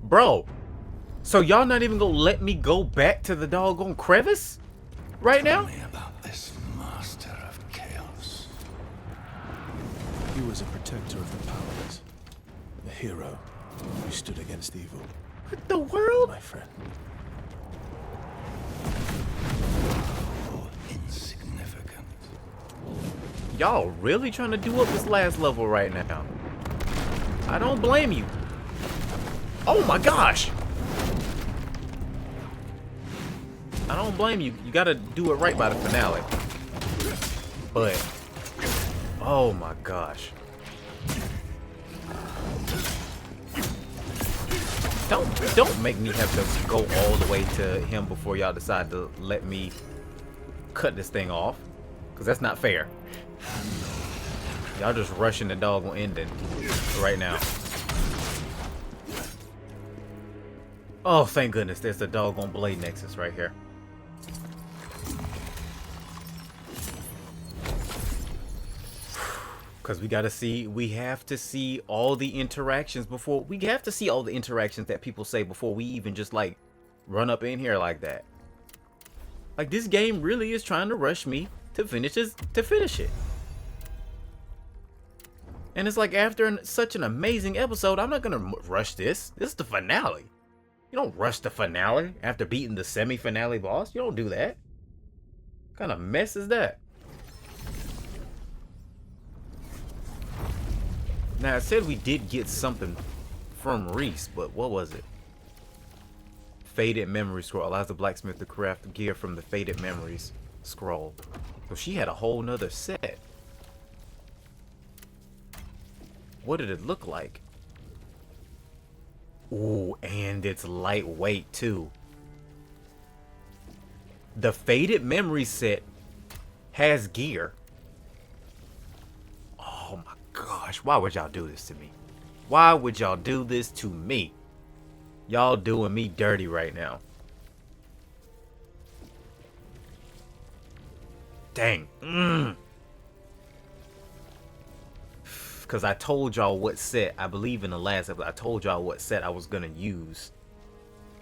Bro, so y'all not even gonna let me go back to the doggone crevice right now? Tell me about this Master of Chaos. He was a protector of the powerless. A hero who stood against evil. What the world? My friend. Insignificant. Y'all really trying to do up this last level right now? I don't blame you. Oh my gosh! I don't blame you. You gotta do it right by the finale. But, oh my gosh. Don't make me have to go all the way to him before y'all decide to let me cut this thing off. Because that's not fair. Y'all just rushing the doggone ending right now. Oh, thank goodness there's the doggone blade nexus right here. Because we have to see all the interactions before, we have to see all the interactions that people say before we even just like run up in here like that. Like this game really is trying to rush me to finish it. And it's like after such an amazing episode, I'm not gonna rush this. This is the finale. You don't rush the finale after beating the semi-finale boss. You don't do that. What kind of mess is that? Now, it said we did get something from Reese, but what was it? Faded Memory Scroll. Allows the blacksmith to craft gear from the Faded Memories Scroll. So she had a whole nother set. What did it look like? Ooh, and it's lightweight too. The Faded Memory set has gear. Oh my gosh, why would y'all do this to me? Why would y'all do this to me? Y'all doing me dirty right now. Dang. Because I told y'all what set, I believe in the last episode, I told y'all what set I was going to use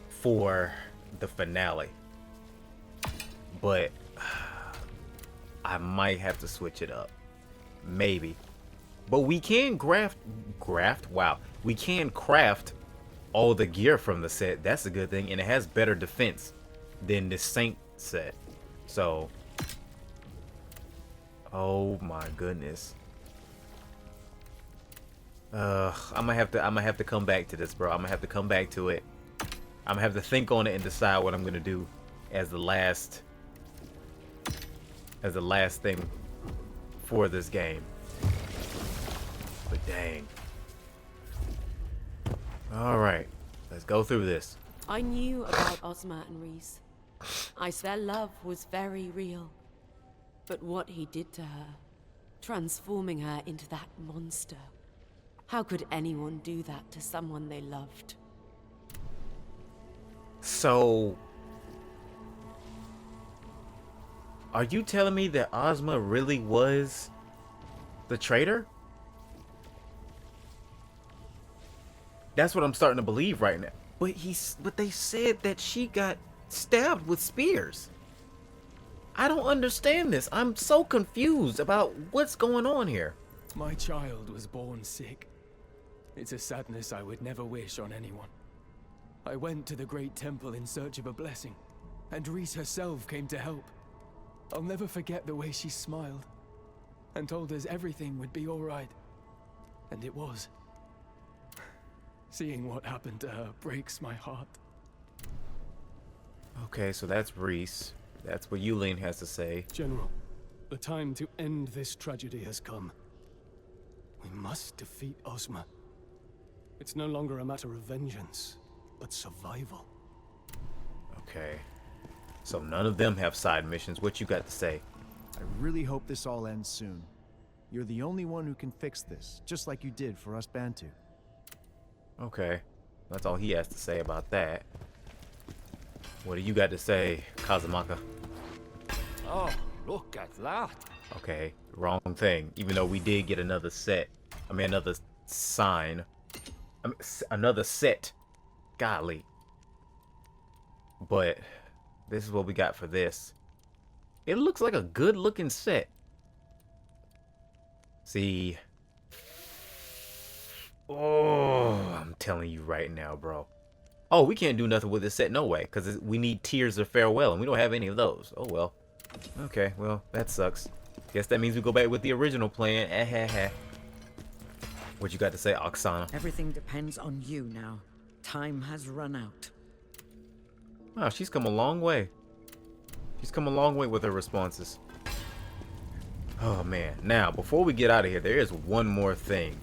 for the finale. But I might have to switch it up. Maybe. But we can we can craft all the gear from the set. That's a good thing. And it has better defense than the Saint set. So, oh my goodness. I'm gonna have to come back to this, bro. I'm gonna have to come back to it. I'm gonna have to think on it and decide what I'm gonna do as the last thing for this game. But dang. All right, let's go through this. I knew about Ozma and Reese. Their love was very real. But what he did to her, transforming her into that monster. How could anyone do that to someone they loved? So, are you telling me that Ozma really was the traitor? That's what I'm starting to believe right now. But they said that she got stabbed with spears. I don't understand this. I'm so confused about what's going on here. My child was born sick. It's a sadness I would never wish on anyone. I went to the Great Temple in search of a blessing, and Reese herself came to help. I'll never forget the way she smiled, and told us everything would be alright. And it was. Seeing what happened to her breaks my heart. Okay, so that's Reese. That's what Yulene has to say. General, the time to end this tragedy has come. We must defeat Ozma. It's no longer a matter of vengeance, but survival. Okay. So none of them have side missions. What you got to say? I really hope this all ends soon. You're the only one who can fix this, just like you did for us Bantu. Okay. That's all he has to say about that. What do you got to say, Kazamaka? Oh, look at that. Okay, wrong thing. Even though we did get another set. I mean, another sign. I mean, another set. Golly. But this is what we got for this. It looks like a good looking set. See. Oh, I'm telling you right now, bro. Oh, we can't do nothing with this set, no way. Because we need Tears of Farewell, and we don't have any of those. Oh, well. Okay, well, that sucks. Guess that means we go back with the original plan. What you got to say, Oksana? Everything depends on you now. Time has run out. Wow, she's come a long way. She's come a long way with her responses. Oh, man. Now, before we get out of here, there is one more thing.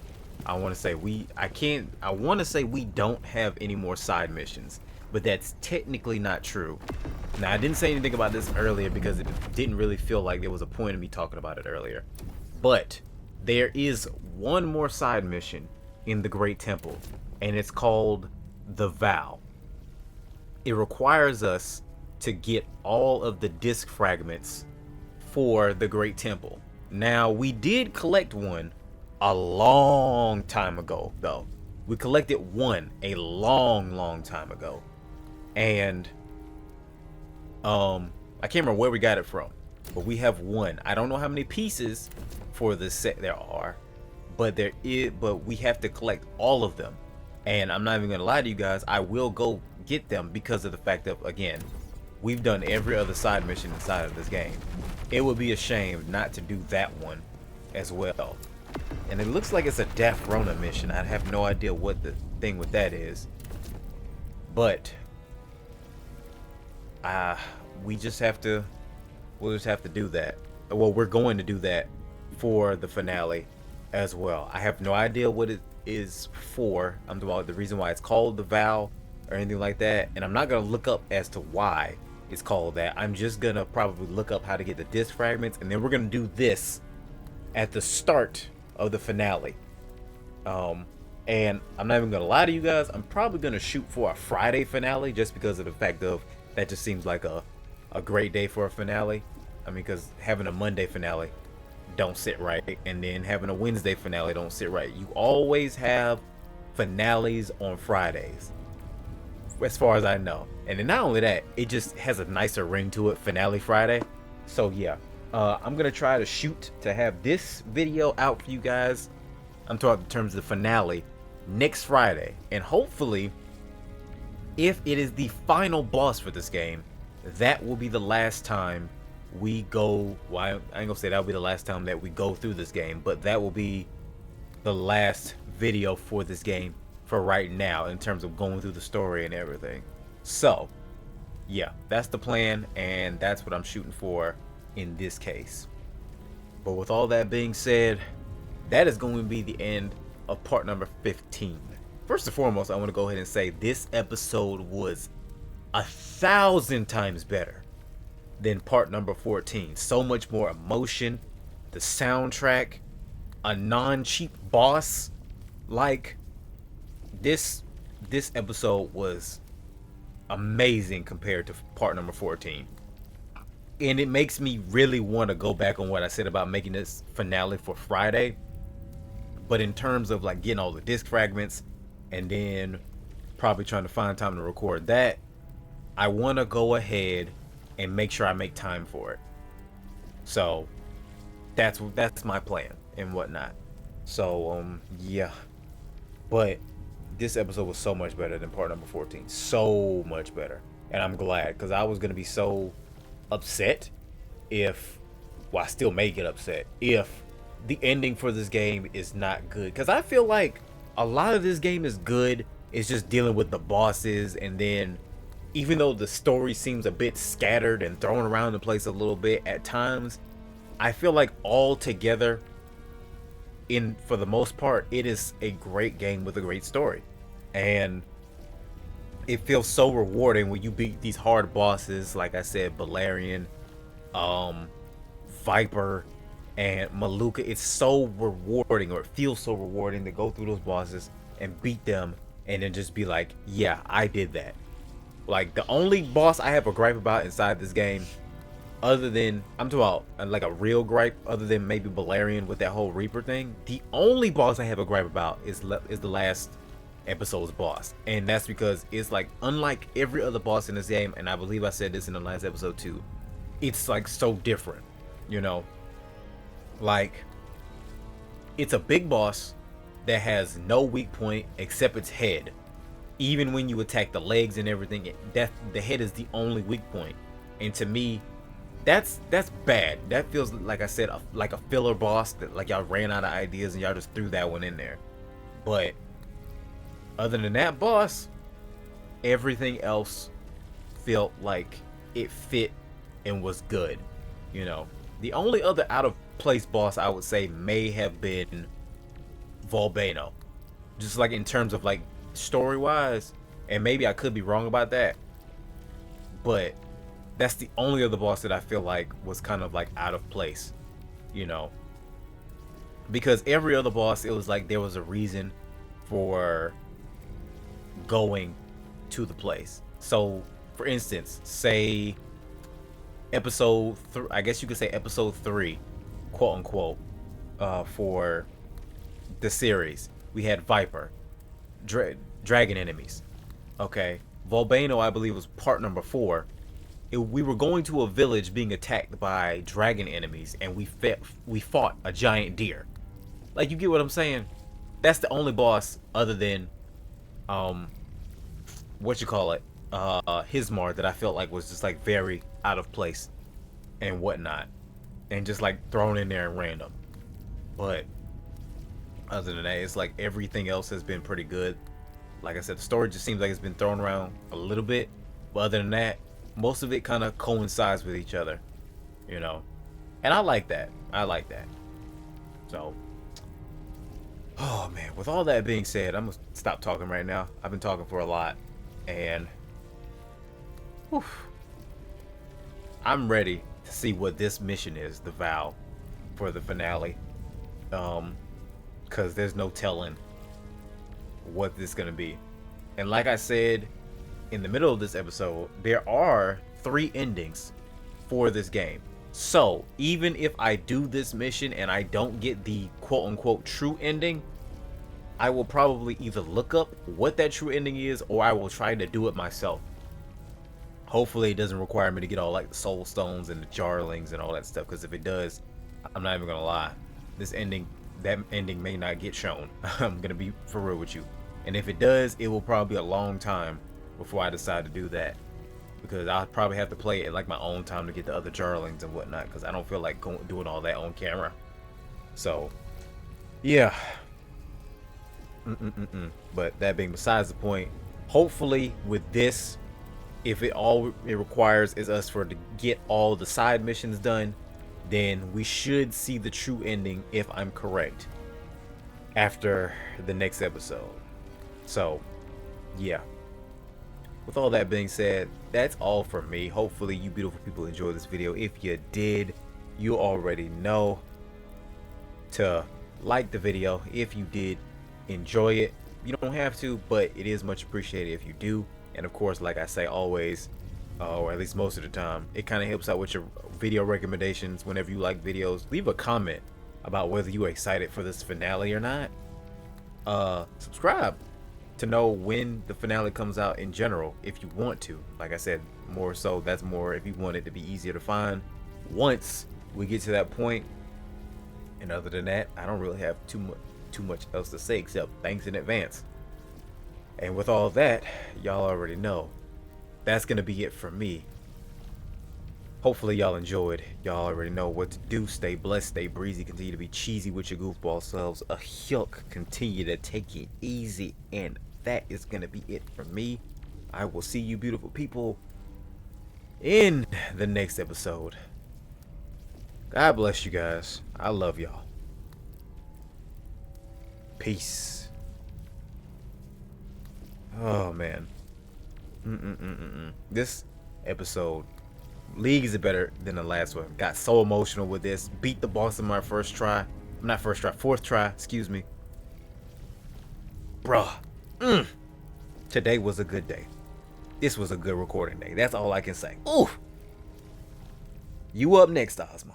I want to say I want to say we don't have any more side missions, but that's technically not true. Now, I didn't say anything about this earlier because it didn't really feel like there was a point in me talking about it earlier. But there is one more side mission in the Great Temple, and it's called the Vow. It requires us to get all of the disc fragments for the Great Temple. Now, we did collect one a long time ago, though. We collected one a long time ago. And I can't remember where we got it from, but we have one. I don't know how many pieces for the set there are, but we have to collect all of them. And I'm not even gonna lie to you guys, I will go get them because of the fact that, again, we've done every other side mission inside of this game. It would be a shame not to do that one as well. And it looks like it's a Death Rona mission. I have no idea what the thing with that is. But we'll just have to do that. Well, we're going to do that for the finale as well. I have no idea what it is for. I'm talking about the reason why it's called the Vow or anything like that. And I'm not going to look up as to why it's called that. I'm just going to probably look up how to get the disc fragments. And then we're going to do this at the start of the finale. And I'm not even gonna lie to you guys, I'm probably gonna shoot for a Friday finale just because of the fact of that just seems like a great day for a finale. I mean, because having a Monday finale don't sit right, and then having a Wednesday finale don't sit right. You always have finales on Fridays, as far as I know. And then not only that, it just has a nicer ring to it, finale Friday. So yeah, I'm gonna try to shoot to have this video out for you guys. I'm talking in terms of the finale next Friday, and hopefully, if it is the final boss for this game, that will be the last time we go. Well, I ain't gonna say that will be the last time that we go through this game, but that will be the last video for this game for right now in terms of going through the story and everything. So yeah, that's the plan, and that's what I'm shooting for in this case. But with all that being said, that is going to be the end of part number 15. First and foremost, I want to go ahead and say this episode was 1,000 times better than part number 14. So much more emotion, the soundtrack, a non-cheap boss. Like, this episode was amazing compared to part number 14. And it makes me really want to go back on what I said about making this finale for Friday. But in terms of like getting all the disc fragments and then probably trying to find time to record that, I want to go ahead and make sure I make time for it. So that's my plan and whatnot. So yeah, but this episode was so much better than part number 14. So much better, and I'm glad, because I was gonna be so upset if, well, I still may get upset if the ending for this game is not good, because I feel like a lot of this game is good. It's just dealing with the bosses, and then even though the story seems a bit scattered and thrown around the place a little bit at times, I feel like all together, for the most part, it is a great game with a great story. And it feels so rewarding when you beat these hard bosses, like I said, Balerion, Viper, and Maluka. It's so rewarding, or it feels so rewarding, to go through those bosses and beat them, and then just be like, yeah, I did that. Like, the only boss I have a gripe about inside this game, other than, I'm talking about like a real gripe, other than maybe Balerion with that whole Reaper thing, the only boss I have a gripe about is the last episode's boss. And that's because it's like, unlike every other boss in this game, and I believe I said this in the last episode too, it's like so different, you know? Like, it's a big boss that has no weak point except its head. Even when you attack the legs and everything, the head is the only weak point. And to me, that's bad. That feels, like I said, like a filler boss that, like, y'all ran out of ideas and y'all just threw that one in there. But other than that boss, everything else felt like it fit and was good, you know? The only other out of place boss I would say may have been Volbano, just like in terms of like story wise, and maybe I could be wrong about that, but that's the only other boss that I feel like was kind of like out of place, you know? Because every other boss, it was like there was a reason for going to the place. So for instance, say episode I guess you could say episode 3, quote unquote, for the series, we had Viper, dragon enemies. Okay, Volbano, I believe, was part number 4. We were going to a village being attacked by dragon enemies, and we fought a giant deer. Like, you get what I'm saying? That's the only boss other than what you call it, Hismar, that I felt like was just like very out of place and whatnot, and just like thrown in there and random. But other than that, it's like everything else has been pretty good. Like I said, the story just seems like it's been thrown around a little bit, but other than that, most of it kind of coincides with each other, you know? And I like that. I like that. So, oh man, with all that being said, I'm gonna stop talking right now. I've been talking for a lot, and whew, I'm ready to see what this mission is, the vow, for the finale. Because there's no telling what this is gonna be. And like I said in the middle of this episode, there are 3 endings for this game. So even if I do this mission and I don't get the quote-unquote true ending, I will probably either look up what that true ending is, or I will try to do it myself. Hopefully it doesn't require me to get all like the soul stones and the jarlings and all that stuff, because if it does, I'm not even gonna lie, that ending may not get shown. I'm gonna be for real with you. And if it does, it will probably be a long time before I decide to do that, because I'll probably have to play it at like my own time to get the other jarlings and whatnot, because I don't feel like doing all that on camera. So yeah. But that being besides the point, hopefully with this, if it requires is us to get all the side missions done, then we should see the true ending, if I'm correct, after the next episode. So yeah, with all that being said, that's all from me. Hopefully you beautiful people enjoyed this video. If you did, you already know to like the video. If you did enjoy it, you don't have to, but it is much appreciated if you do. And of course, like I say always, or at least most of the time, it kind of helps out with your video recommendations. Whenever you like videos, leave a comment about whether you are excited for this finale or not. Subscribe to know when the finale comes out in general, if you want to. Like I said, more so, that's more if you want it to be easier to find once we get to that point, and other than that, I don't really have too much else to say except thanks in advance. And with all that, y'all already know, that's gonna be it for me. Hopefully y'all enjoyed. Y'all already know what to do. Stay blessed, stay breezy, continue to be cheesy with your goofball selves. A hilk, continue to take it easy, and that is gonna be it for me. I will see you beautiful people in the next episode. God bless you guys. I love y'all. Peace. Oh man. This episode, leagues are better than the last one. Got so emotional with this. Beat the boss in my first try. Not first try, fourth try, excuse me. Bruh. Today was a good day. This was a good recording day. That's all I can say. Ooh. You up next, Ozma.